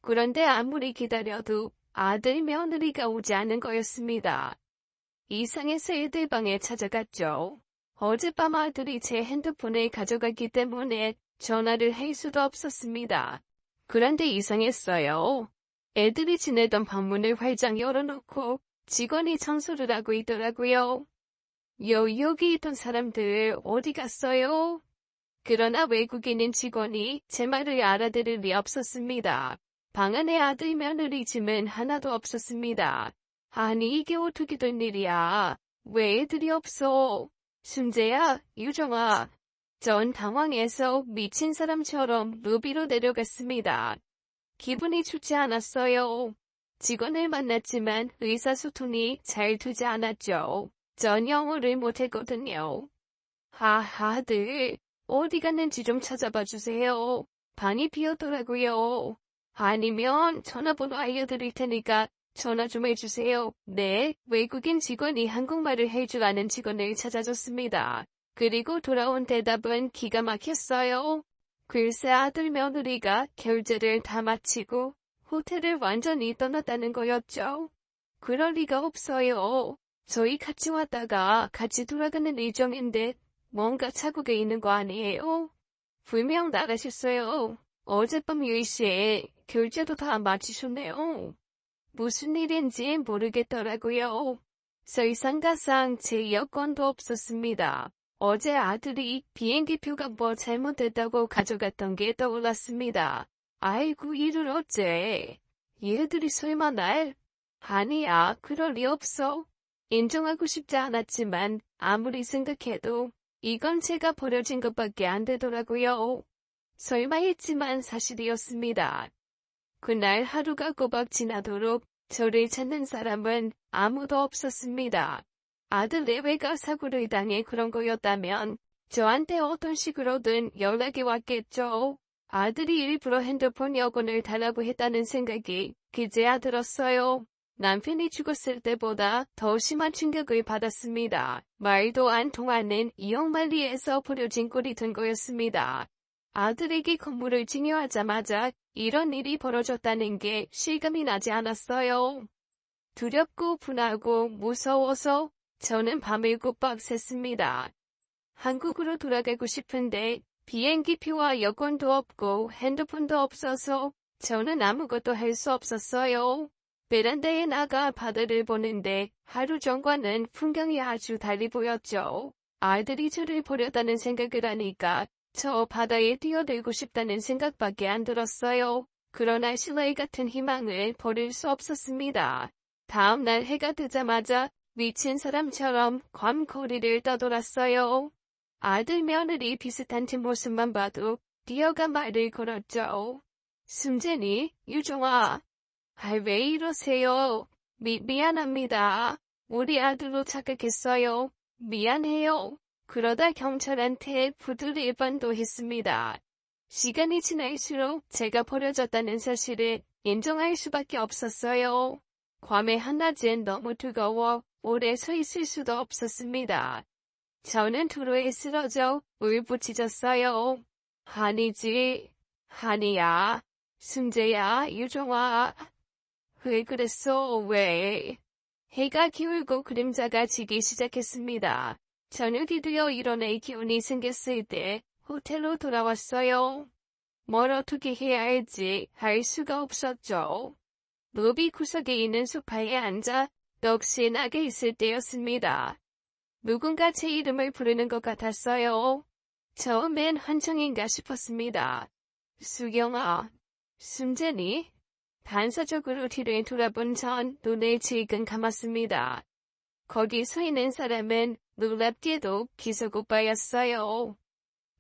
그런데 아무리 기다려도 아들 며느리가 오지 않은 거였습니다. 이상해서 애들 방에 찾아갔죠. 어젯밤 아들이 제 핸드폰을 가져갔기 때문에 전화를 할 수도 없었습니다. 그런데 이상했어요. 애들이 지내던 방문을 활짝 열어놓고 직원이 청소를 하고 있더라고요. 여기 있던 사람들 어디 갔어요? 그러나 외국인인 직원이 제 말을 알아들을 리 없었습니다. 방 안에 아들 며느리 짐은 하나도 없었습니다. 아니 이게 어떻게 된 일이야? 왜 애들이 없어? 순재야, 유정아. 전 당황해서 미친 사람처럼 로비로 내려갔습니다. 기분이 좋지 않았어요. 직원을 만났지만 의사소통이 잘 되지 않았죠. 전 영어를 못했거든요. 아들, 어디 갔는지 좀 찾아봐 주세요. 방이 비었더라고요. 아니면 전화번호 알려드릴 테니까 전화 좀 해주세요. 네, 외국인 직원이 한국말을 할 줄 아는 직원을 찾아줬습니다. 그리고 돌아온 대답은 기가 막혔어요. 글쎄 아들 며느리가 결제를 다 마치고 호텔을 완전히 떠났다는 거였죠. 그럴 리가 없어요. 저희 같이 왔다가 같이 돌아가는 일정인데 뭔가 착오가 있는 거 아니에요? 분명 나가셨어요. 어젯밤 10시에 결제도 다 마치셨네요. 무슨 일인지 모르겠더라고요. 설상가상 제 여권도 없었습니다. 어제 아들이 비행기표가 뭐 잘못됐다고 가져갔던 게 떠올랐습니다. 아이고 이를 어째. 얘들이 설마 날? 아니야, 그럴 리 없어. 인정하고 싶지 않았지만 아무리 생각해도 이건 제가 버려진 것밖에 안 되더라고요. 설마 했지만 사실이었습니다. 그날 하루가 꼬박 지나도록 저를 찾는 사람은 아무도 없었습니다. 아들 내외가 사고를 당해 그런 거였다면 저한테 어떤 식으로든 연락이 왔겠죠. 아들이 일부러 핸드폰 여권을 달라고 했다는 생각이 그제야 들었어요. 남편이 죽었을 때보다 더 심한 충격을 받았습니다. 말도 안 통하는 이영만리에서 버려진 꼴이 된 거였습니다. 아들에게 건물을 증여하자마자 이런 일이 벌어졌다는 게 실감이 나지 않았어요. 두렵고 분하고 무서워서 저는 밤을 꼬박 샜습니다. 한국으로 돌아가고 싶은데 비행기표와 여권도 없고 핸드폰도 없어서 저는 아무것도 할 수 없었어요. 베란다에 나가 바다를 보는데 하루 전과는 풍경이 아주 달리 보였죠. 아들이 저를 보려다는 생각을 하니까 저 바다에 뛰어들고 싶다는 생각밖에 안 들었어요. 그러나 신뢰 같은 희망을 버릴 수 없었습니다. 다음 날 해가 뜨자마자 미친 사람처럼 괌거리를 떠돌았어요. 아들 며느리 비슷한 뒷모습만 봐도 뛰어가 말을 걸었죠. 순재니, 유정아. 왜 이러세요? 미안합니다. 우리 아들로 착각했어요. 미안해요. 그러다 경찰한테 부두를 번도 했습니다. 시간이 지날수록 제가 버려졌다는 사실을 인정할 수밖에 없었어요. 괌의 한낮은 너무 뜨거워 오래 서 있을 수도 없었습니다. 저는 도로에 쓰러져 울부짖었어요. 아니지. 아니야. 순재야, 유정아. 왜 그랬어? 왜? 해가 기울고 그림자가 지기 시작했습니다. 저녁이 되어 일어날 기운이 생겼을 때 호텔로 돌아왔어요. 뭘 어떻게 해야 할지 알 수가 없었죠. 로비 구석에 있는 소파에 앉아 넋이 있을 때였습니다. 누군가 제 이름을 부르는 것 같았어요. 처음엔 환청인가 싶었습니다. 수경아, 숨재니? 반사적으로 뒤를 돌아본 전 눈을 질끈 감았습니다. 거기 서 있는 사람은 놀랍게도 기석 오빠였어요.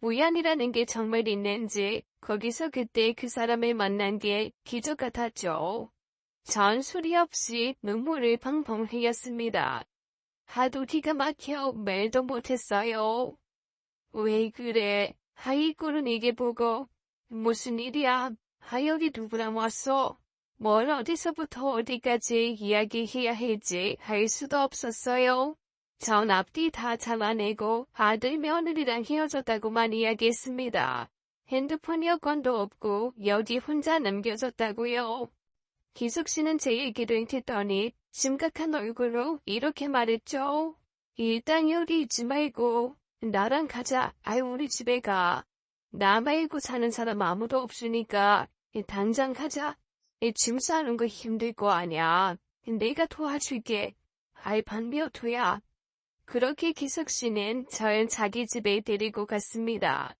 우연이라는 게 정말 있는지 거기서 그때 그 사람을 만난 게 기적 같았죠. 전 소리 없이 눈물을 펑펑 흘렸습니다. 하도 기가 막혀 말도 못했어요. 왜 그래? 하이꿀은 이게 보고 무슨 일이야? 하여기 누구랑 왔어? 뭘 어디서부터 어디까지 이야기해야 할지 할 수도 없었어요. 전 앞뒤 다 잘라내고 아들 며느리랑 헤어졌다고만 이야기했습니다. 핸드폰 여권도 없고 여기 혼자 남겨졌다고요. 기숙 씨는 제 얘기를 듣더니 심각한 얼굴로 이렇게 말했죠. 일단 여기 있지 말고 나랑 가자. 아유 우리 집에 가. 나 말고 사는 사람 아무도 없으니까 당장 가자. 짐 싸는 거 힘들 거 아냐. 내가 도와줄게. 아이 반비어토야. 그렇게 기석 씨는 절 자기 집에 데리고 갔습니다.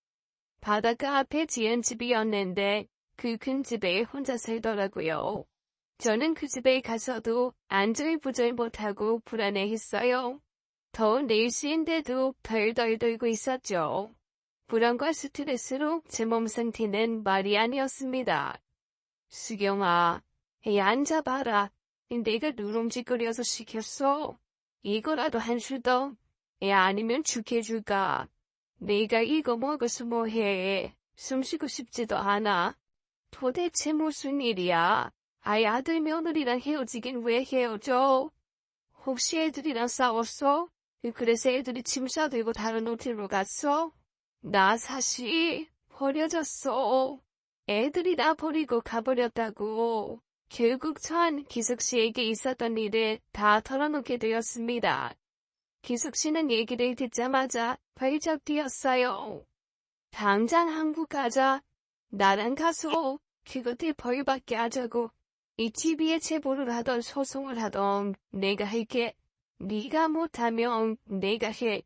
바닷가 앞에 지은 집이었는데 그 큰 집에 혼자 살더라고요. 저는 그 집에 가서도 안절부절 못하고 불안해했어요. 더운 날씨인데도 덜덜 떨고 있었죠. 불안과 스트레스로 제 몸 상태는 말이 아니었습니다. 수경아, 앉아봐라. 내가 누룽지거려서 시켰어. 이거라도 한 술 더. 아니면 죽해줄까. 내가 이거 먹어서 뭐해. 숨쉬고 싶지도 않아. 도대체 무슨 일이야. 아들 며느리랑 헤어지긴 왜 헤어져? 혹시 애들이랑 싸웠어? 그래서 애들이 짐 싸들고 다른 호텔로 갔어? 나 사실 버려졌어. 애들이 나 버리고 가버렸다고. 결국 전 기숙 씨에게 있었던 일을 다 털어놓게 되었습니다. 기숙 씨는 얘기를 듣자마자 벌쩍 뛰었어요. 당장 한국 가자. 나랑 가서 그것들 벌받게 하자고. 이 TV에 제보를 하던 소송을 하던 내가 할게. 네가 못하면 내가 해.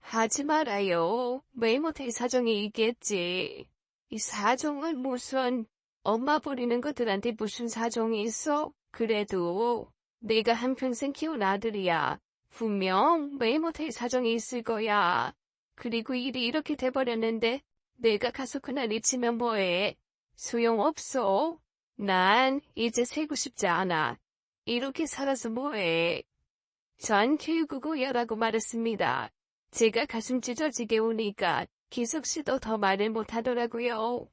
하지 말아요. 왜 못할 사정이 있겠지. 이 사정은 무슨 엄마 버리는 것들한테 무슨 사정이 있어? 그래도 내가 한평생 키운 아들이야. 분명 왜 못할 사정이 있을 거야. 그리고 일이 이렇게 돼버렸는데 내가 가서 그날 잊히면 뭐해. 소용없어. 난 이제 살고 싶지 않아. 이렇게 살아서 뭐해. 전 결국 오열하고 말았습니다. 제가 가슴 찢어지게 우니까 기석 씨도 더 말을 못하더라고요.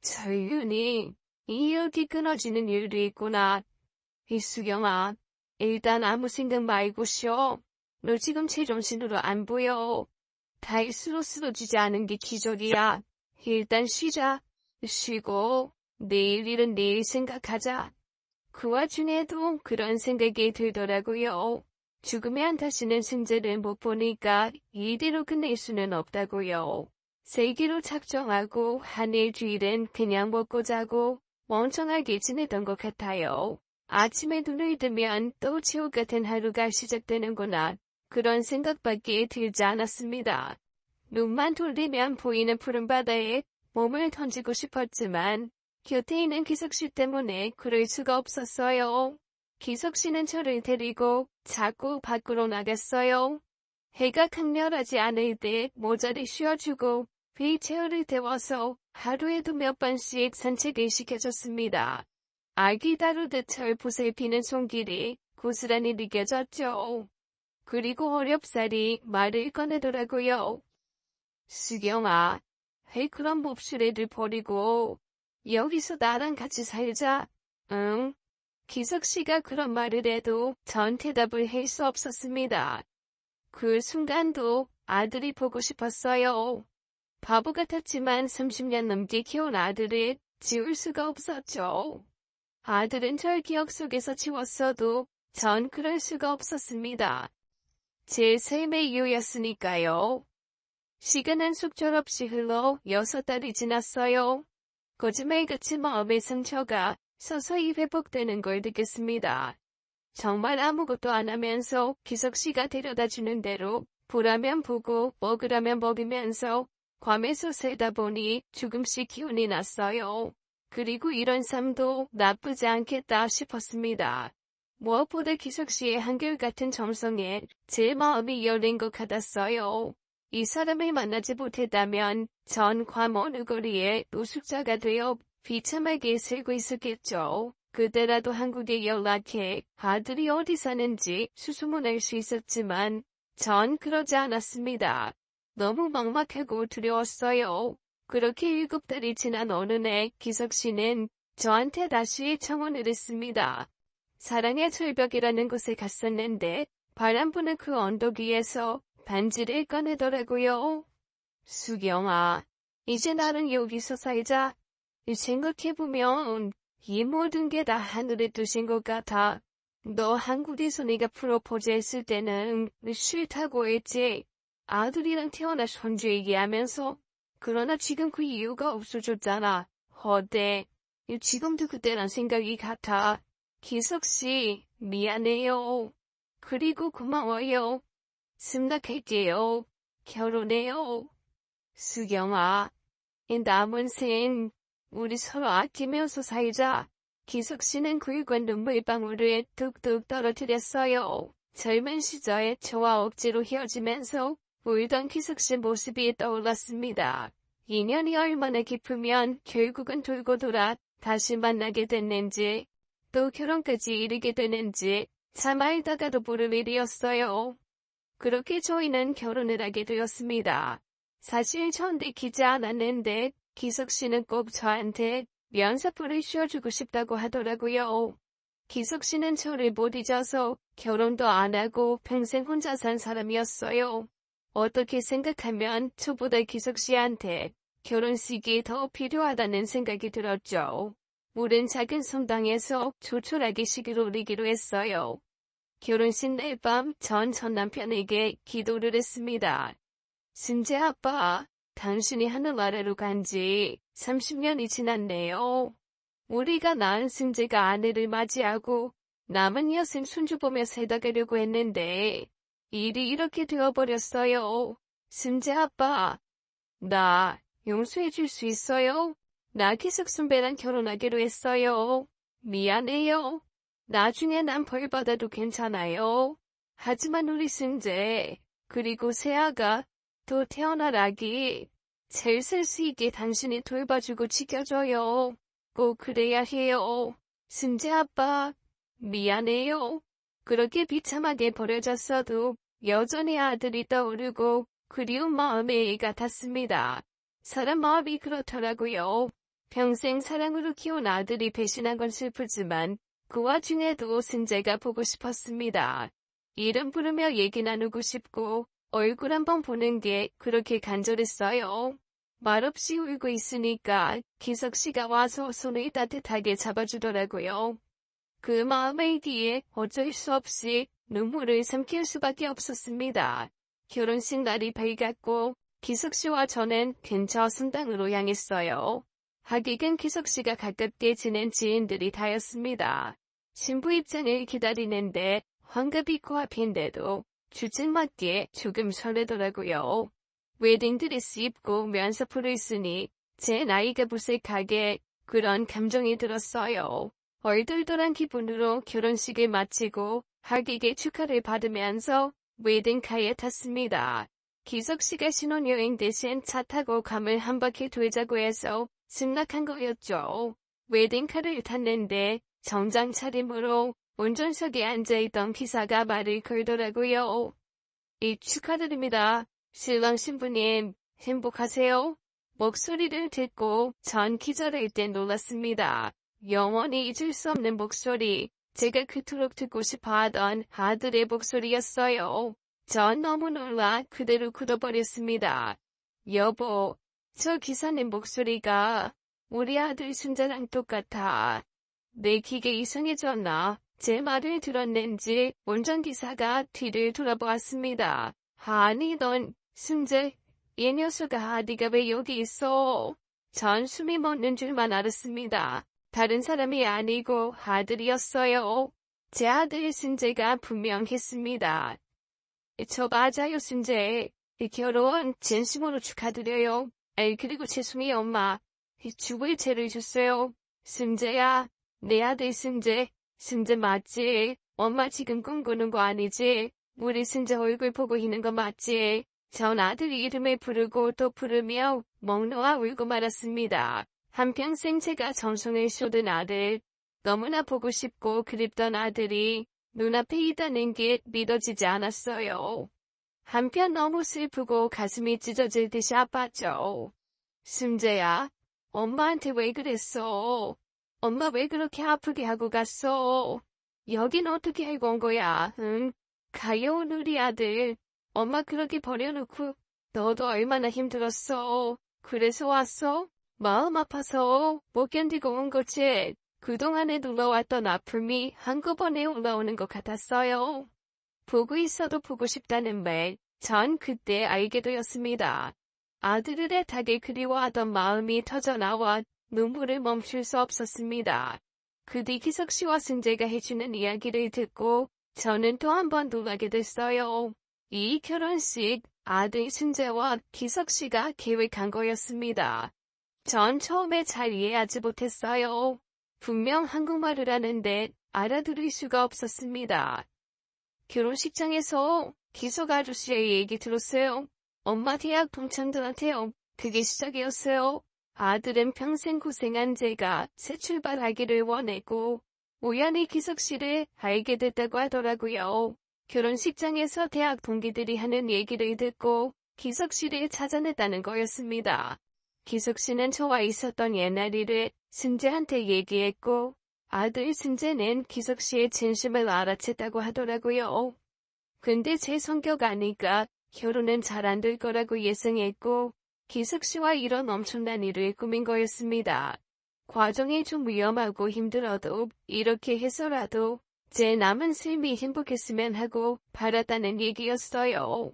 철윤이, 이 여기 끊어지는 일도 있구나. 이수경아, 일단 아무 생각 말고 쉬어. 너 지금 제정신으로 안 보여. 다일수록 쓰러지지 않은 게 기적이야. 일단 쉬자. 쉬고 내일 일은 내일 생각하자. 그 와중에도 그런 생각이 들더라고요. 죽으면 다시는 승재를 못 보니까 이대로 끝낼 수는 없다고요. 세기로 작정하고 한 일주일은 그냥 먹고 자고 멍청하게 지내던 것 같아요. 아침에 눈을 뜨면 또 지옥 같은 하루가 시작되는구나. 그런 생각밖에 들지 않았습니다. 눈만 돌리면 보이는 푸른 바다에 몸을 던지고 싶었지만 곁에 있는 기석 씨 때문에 그럴 수가 없었어요. 기석 씨는 저를 데리고 자꾸 밖으로 나갔어요. 해가 강렬하지 않을 때 모자를 씌워주고 휠체어를 태워서 하루에도 몇 번씩 산책을 시켜줬습니다. 아기 다루듯 절 보살피는 손길이 고스란히 느껴졌죠. 그리고 어렵사리 말을 꺼내더라고요. 수경아, 그런 몹쓸 애들 버리고 여기서 나랑 같이 살자. 응. 기석 씨가 그런 말을 해도 전 대답을 할 수 없었습니다. 그 순간도 아들이 보고 싶었어요. 바보 같았지만 30년 넘게 키운 아들을 지울 수가 없었죠. 아들은 절 기억 속에서 지웠어도 전 그럴 수가 없었습니다. 제 삶의 이유였으니까요. 시간은 속절없이 흘러 6달이 지났어요. 거짓말같이 마음의 상처가 서서히 회복되는 걸 느꼈습니다. 정말 아무것도 안 하면서 기석씨가 데려다주는 대로 보라면 보고 먹으라면 먹으면서 괌에서 살다 보니 조금씩 기운이 났어요. 그리고 이런 삶도 나쁘지 않겠다 싶었습니다. 무엇보다 기석씨의 한결같은 정성에 제 마음이 열린 것 같았어요. 이 사람을 만나지 못했다면 전 괌 어느 거리에 노숙자가 되어 비참하게 살고 있었겠죠. 그때라도 한국에 연락해 아들이 어디 사는지 수소문할 수 있었지만 전 그러지 않았습니다. 너무 막막하고 두려웠어요. 그렇게 7달이 지난 어느 날 기석씨는 저한테 다시 청혼을 했습니다. 사랑의 절벽이라는 곳에 갔었는데 바람 부는 그 언덕 위에서 반지를 꺼내더라고요. 수경아, 이제 나는 여기서 살자. 생각해보면 이 모든 게 다 하늘에 두신 것 같아. 너 한국에서 내가 프로포즈 했을 때는 싫다고 했지. 아들이랑 태어나 손주 얘기하면서. 그러나 지금 그 이유가 없어졌잖아. 어때? 지금도 그때랑 생각이 같아. 기석씨, 미안해요. 그리고 고마워요. 승낙할게요. 결혼해요. 수경아, 이 남은 생 우리 서로 아끼면서 살자. 기석씨는 굵은 눈물방울을 뚝뚝 떨어뜨렸어요. 젊은 시절에 저와 억지로 헤어지면서 울던 기석씨 모습이 떠올랐습니다. 인연이 얼마나 깊으면 결국은 돌고 돌아 다시 만나게 됐는지 또 결혼까지 이르게 되는지 참 알다가도 모를 일이었어요. 그렇게 저희는 결혼을 하게 되었습니다. 사실 전 내키지 않았는데 기석씨는 꼭 저한테 면사포를 씌워주고 싶다고 하더라고요. 기석씨는 저를 못 잊어서 결혼도 안 하고 평생 혼자 산 사람이었어요. 어떻게 생각하면 저보다 기석씨한테 결혼식이 더 필요하다는 생각이 들었죠. 우린 작은 성당에서 조촐하게 식을 올리기로 했어요. 결혼식 날 밤 전 남편에게 기도를 했습니다. 승재 아빠, 당신이 하늘나라로 간 지 30년이 지났네요. 우리가 낳은 승재가 아내를 맞이하고 남은 여생 손주 보며 살다 가려고 했는데 일이 이렇게 되어버렸어요. 승재 아빠, 나 용서해 줄 수 있어요? 나 기석 선배랑 결혼하기로 했어요. 미안해요. 나중에 난 벌 받아도 괜찮아요. 하지만 우리 승재, 그리고 세아가 또 태어날 아기, 잘 살 수 있게 당신이 돌봐주고 지켜줘요. 꼭 그래야 해요. 승재 아빠, 미안해요. 그렇게 비참하게 버려졌어도 여전히 아들이 떠오르고 그리운 마음의 애 같았습니다. 사람 마음이 그렇더라고요. 평생 사랑으로 키운 아들이 배신한 건 슬프지만 그 와중에도 승재가 보고 싶었습니다. 이름 부르며 얘기 나누고 싶고 얼굴 한번 보는 게 그렇게 간절했어요. 말없이 울고 있으니까 기석씨가 와서 손을 따뜻하게 잡아주더라고요. 그 마음의 뒤에 어쩔 수 없이 눈물을 삼킬 수밖에 없었습니다. 결혼식 날이 밝았고 기석씨와 저는 근처 성당으로 향했어요. 하객은 기석씨가 가깝게 지낸 지인들이 다였습니다. 신부 입장을 기다리는데 환갑이 코앞인데도 주책맞게 조금 설레더라고요. 웨딩드레스 입고 면사포를 쓰니 제 나이가 무색하게 그런 감정이 들었어요. 얼떨떨한 기분으로 결혼식을 마치고 하객의 축하를 받으면서 웨딩카에 탔습니다. 기석씨가 신혼여행 대신 차 타고 괌을 한 바퀴 돌자고 해서 승낙한 거였죠. 웨딩카를 탔는데 정장 차림으로 운전석에 앉아있던 기사가 말을 걸더라고요. 축하드립니다. 신랑 신부님, 행복하세요? 목소리를 듣고 전 기절할 때 놀랐습니다. 영원히 잊을 수 없는 목소리, 제가 그토록 듣고 싶어하던 아들의 목소리였어요. 전 너무 놀라 그대로 굳어버렸습니다. 여보, 저 기사님 목소리가 우리 아들 순자랑 똑같아. 내 기계 이상해졌나? 제 말을 들었는지 운전기사가 뒤를 돌아보았습니다. 아니 넌 승재, 이 녀석아 네가 왜 여기 있어? 전 숨이 멎는 줄만 알았습니다. 다른 사람이 아니고 아들이었어요. 제 아들 승재가 분명했습니다. 저 맞아요 승재. 결혼 진심으로 축하드려요. 그리고 죄송해요 엄마. 죽을 죄를 줬어요. 승재야, 내 아들 승재. 승재 맞지? 엄마 지금 꿈꾸는 거 아니지? 우리 승재 얼굴 보고 있는 거 맞지? 전 아들 이름을 부르고 또 부르며 목 놓아 울고 말았습니다. 한평생 제가 정성을 쏟은 아들, 너무나 보고 싶고 그립던 아들이 눈앞에 있다는 게 믿어지지 않았어요. 한편 너무 슬프고 가슴이 찢어질 듯이 아팠죠. 승재야, 엄마한테 왜 그랬어? 엄마 왜 그렇게 아프게 하고 갔어? 여긴 어떻게 알고 온 거야? 응? 가여운 우리 아들. 엄마 그렇게 버려놓고 너도 얼마나 힘들었어. 그래서 왔어? 마음 아파서 못 견디고 온 거지. 그동안에 눌러왔던 아픔이 한꺼번에 올라오는 것 같았어요. 보고 있어도 보고 싶다는 말, 전 그때 알게 되었습니다. 아들을 애타게 그리워하던 마음이 터져나와 눈물을 멈출 수 없었습니다. 그 뒤 기석 씨와 승재가 해주는 이야기를 듣고 저는 또 한 번 놀라게 됐어요. 이 결혼식 아들 승재와 기석 씨가 계획한 거였습니다. 전 처음에 잘 이해하지 못했어요. 분명 한국말을 하는데 알아들을 수가 없었습니다. 결혼식장에서 기석 아저씨의 얘기 들었어요. 엄마 대학 동창들한테요. 그게 시작이었어요. 아들은 평생 고생한 제가 새 출발하기를 원했고 우연히 기석 씨를 알게 됐다고 하더라고요. 결혼식장에서 대학 동기들이 하는 얘기를 듣고 기석 씨를 찾아냈다는 거였습니다. 기석 씨는 저와 있었던 옛날 일을 승재한테 얘기했고 아들 승재는 기석 씨의 진심을 알아챘다고 하더라고요. 근데 제 성격 아니까 결혼은 잘 안 될 거라고 예상했고 기석 씨와 이런 엄청난 일을 꾸민 거였습니다. 과정이 좀 위험하고 힘들어도 이렇게 해서라도 제 남은 삶이 행복했으면 하고 바랐다는 얘기였어요.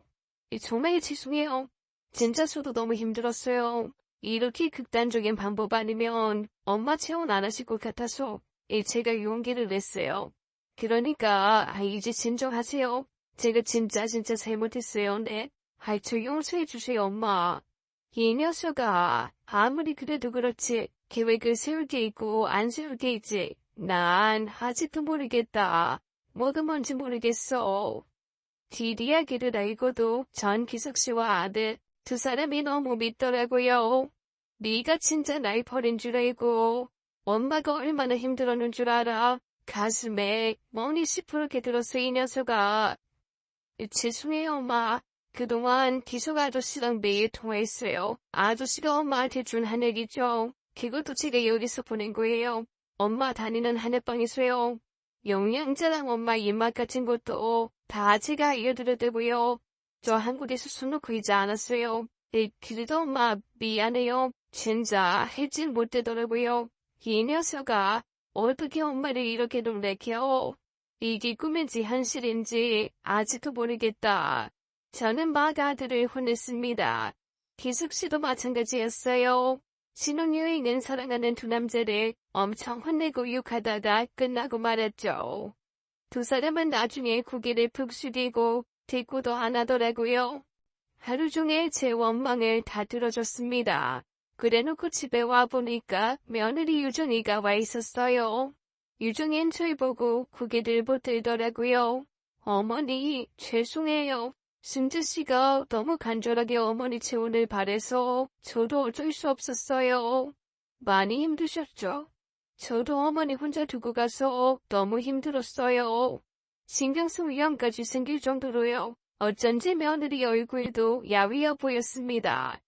정말 죄송해요. 진짜 저도 너무 힘들었어요. 이렇게 극단적인 방법 아니면 엄마 체온 안 하실 것 같아서 제가 용기를 냈어요. 그러니까 이제 진정하세요. 제가 진짜 잘못했어요. 네. 저 용서해 주세요 엄마. 이 녀석아 아무리 그래도 그렇지 계획을 세울 게 있고 안 세울 게 있지. 난 아직도 모르겠다. 뭐가 뭔지 모르겠어. 뒷이야기를 알고도 전 기석 씨와 아들 두 사람이 너무 믿더라고요. 네가 진짜 날 버린 줄 알고 엄마가 얼마나 힘들었는 줄 알아. 가슴에 멍이 시퍼렇게 들었어 이 녀석아. 죄송해요 엄마. 그동안 기석 아저씨랑 매일 통화했어요. 아저씨가 엄마한테 준 한약이죠. 그것도 제가 여기서 보낸 거예요. 엄마 다니는 한약방에서요. 영양제랑 엄마 입맛 같은 것도 다 제가 알려드렸다고요. 저 한국에서 술 놓고 있지 않았어요. 그래도 엄마 미안해요. 진짜 해질 못되더라고요. 이 녀석아 어떻게 엄마를 이렇게 놀래켜. 이게 꿈인지 현실인지 아직도 모르겠다. 저는 막 아들을 혼냈습니다. 기숙 씨도 마찬가지였어요. 신혼여행은 사랑하는 두 남자를 엄청 혼내고 욕하다가 끝나고 말았죠. 두 사람은 나중에 고개를 푹 숙이고 대꾸도 안 하더라고요. 하루 종일 제 원망을 다 들어줬습니다. 그래놓고 집에 와보니까 며느리 유정이가 와 있었어요. 유정인 저를 보고 고개를 못 들더라고요. 어머니, 죄송해요. 승재씨가 너무 간절하게 어머니 재혼을 바래서 저도 어쩔 수 없었어요. 많이 힘드셨죠? 저도 어머니 혼자 두고 가서 너무 힘들었어요. 신경성 위험까지 생길 정도로요. 어쩐지 며느리 얼굴도 야위어 보였습니다.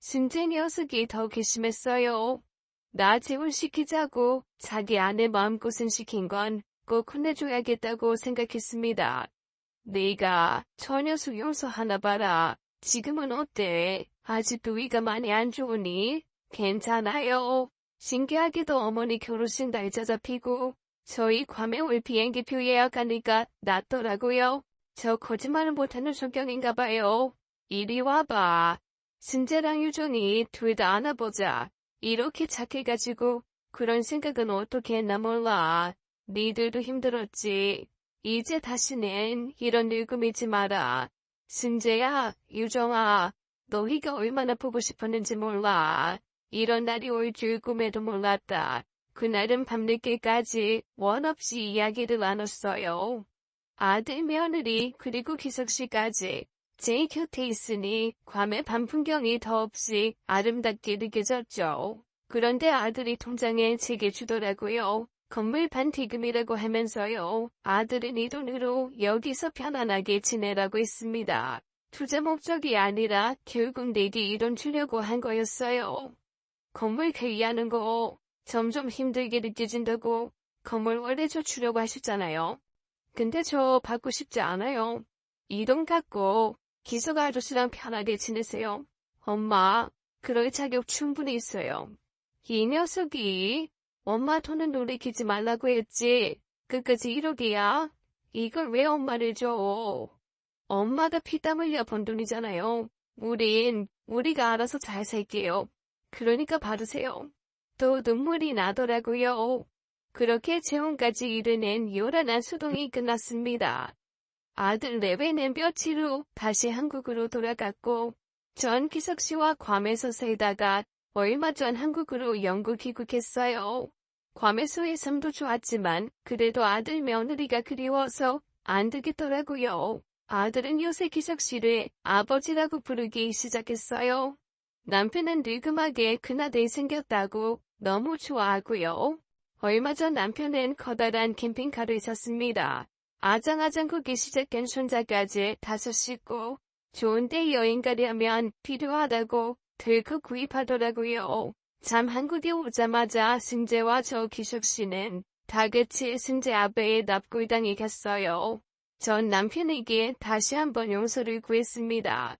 승재 녀석이 더 괘씸했어요. 나 재혼시키자고 자기 아내 마음고생 시킨 건 꼭 혼내줘야겠다고 생각했습니다. 네가 저 녀석 용서하나 봐라. 지금은 어때? 아직도 위가 많이 안 좋으니? 괜찮아요. 신기하게도 어머니 결혼식 날짜 잡히고 저희 괌에 올 비행기표 예약하니까 낫더라고요. 저 거짓말을 못하는 성격인가 봐요. 이리 와봐. 승재랑 유정이 둘 다 안아보자. 이렇게 착해가지고 그런 생각은 어떻게 했나 몰라. 니들도 힘들었지. 이제 다시는 이런 늙음이지 마라. 승재야, 유정아, 너희가 얼마나 보고 싶었는지 몰라. 이런 날이 올 줄 꿈에도 몰랐다. 그날은 밤늦게까지 원 없이 이야기를 나눴어요. 아들, 며느리, 그리고 기석씨까지 제 곁에 있으니 괌의 밤 풍경이 더없이 아름답게 느껴졌죠. 그런데 아들이 통장에 제게 주더라고요. 건물 반티금이라고 하면서요. 아들은 이 돈으로 여기서 편안하게 지내라고 했습니다. 투자 목적이 아니라 결국 내게 이 돈 주려고 한 거였어요. 건물 관리하는 거 점점 힘들게 느껴진다고 건물 원래 저 주려고 하셨잖아요. 근데 저 받고 싶지 않아요. 이 돈 갖고 기석 아저씨랑 편하게 지내세요. 엄마, 그럴 자격 충분히 있어요. 이 녀석이 엄마 돈은 놀이키지 말라고 했지. 끝까지 1억이야. 이걸 왜 엄마를 줘? 엄마가 피땀 흘려 번 돈이잖아요. 우리가 알아서 잘 살게요. 그러니까 받으세요. 또 눈물이 나더라고요. 그렇게 재혼까지 이르는 요란한 수동이 끝났습니다. 아들 내외는 며칠 후 다시 한국으로 돌아갔고 전 기석씨와 괌에서 살다가 얼마 전 한국으로 영구 귀국했어요. 괌에서의 삶도 좋았지만 그래도 아들 며느리가 그리워서 안 되겠더라고요. 아들은 요새 기석씨를 아버지라고 부르기 시작했어요. 남편은 늙음하게 큰아들 생겼다고 너무 좋아하고요. 얼마 전 남편은 커다란 캠핑카를 샀습니다. 아장아장 걷기 시작한 손자까지 5씻고 좋은데 여행 가려면 필요하다고 들고 구입하더라고요. 참 한국에 오자마자 승재와 저 기석씨는 다 같이 승재 아베의 납골당에 갔어요. 전 남편에게 다시 한번 용서를 구했습니다.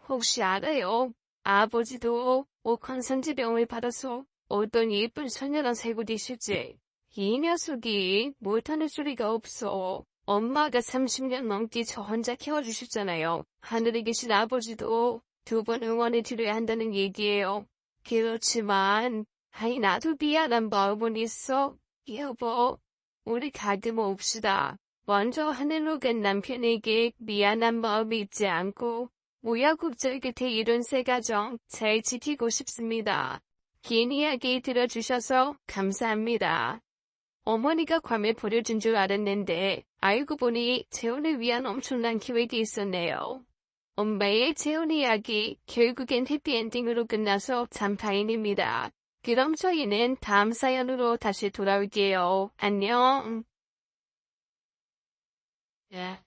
혹시 알아요? 아버지도 옥황상제병을 받아서 어떤 예쁜 소녀랑 살고 계시지. 이 녀석이 못하는 소리가 없어. 엄마가 30년 넘게 저 혼자 키워주셨잖아요. 하늘에 계신 아버지도 2번 응원해 드려야 한다는 얘기예요. 그렇지만 나도 미안한 마음은 있어. 여보, 우리 가끔 옵시다. 먼저 하늘로 간 남편에게 미안한 마음이 있지 않고 우여곡절 끝에 이룬 새 가정 잘 지키고 싶습니다. 긴 이야기 들어주셔서 감사합니다. 어머니가 괌에 버려진 줄 알았는데 알고 보니 재혼을 위한 엄청난 계획이 있었네요. 엄마의 재혼 이야기 결국엔 해피엔딩으로 끝나서 참 다행입니다. 그럼 저희는 다음 사연으로 다시 돌아올게요. 안녕. 예.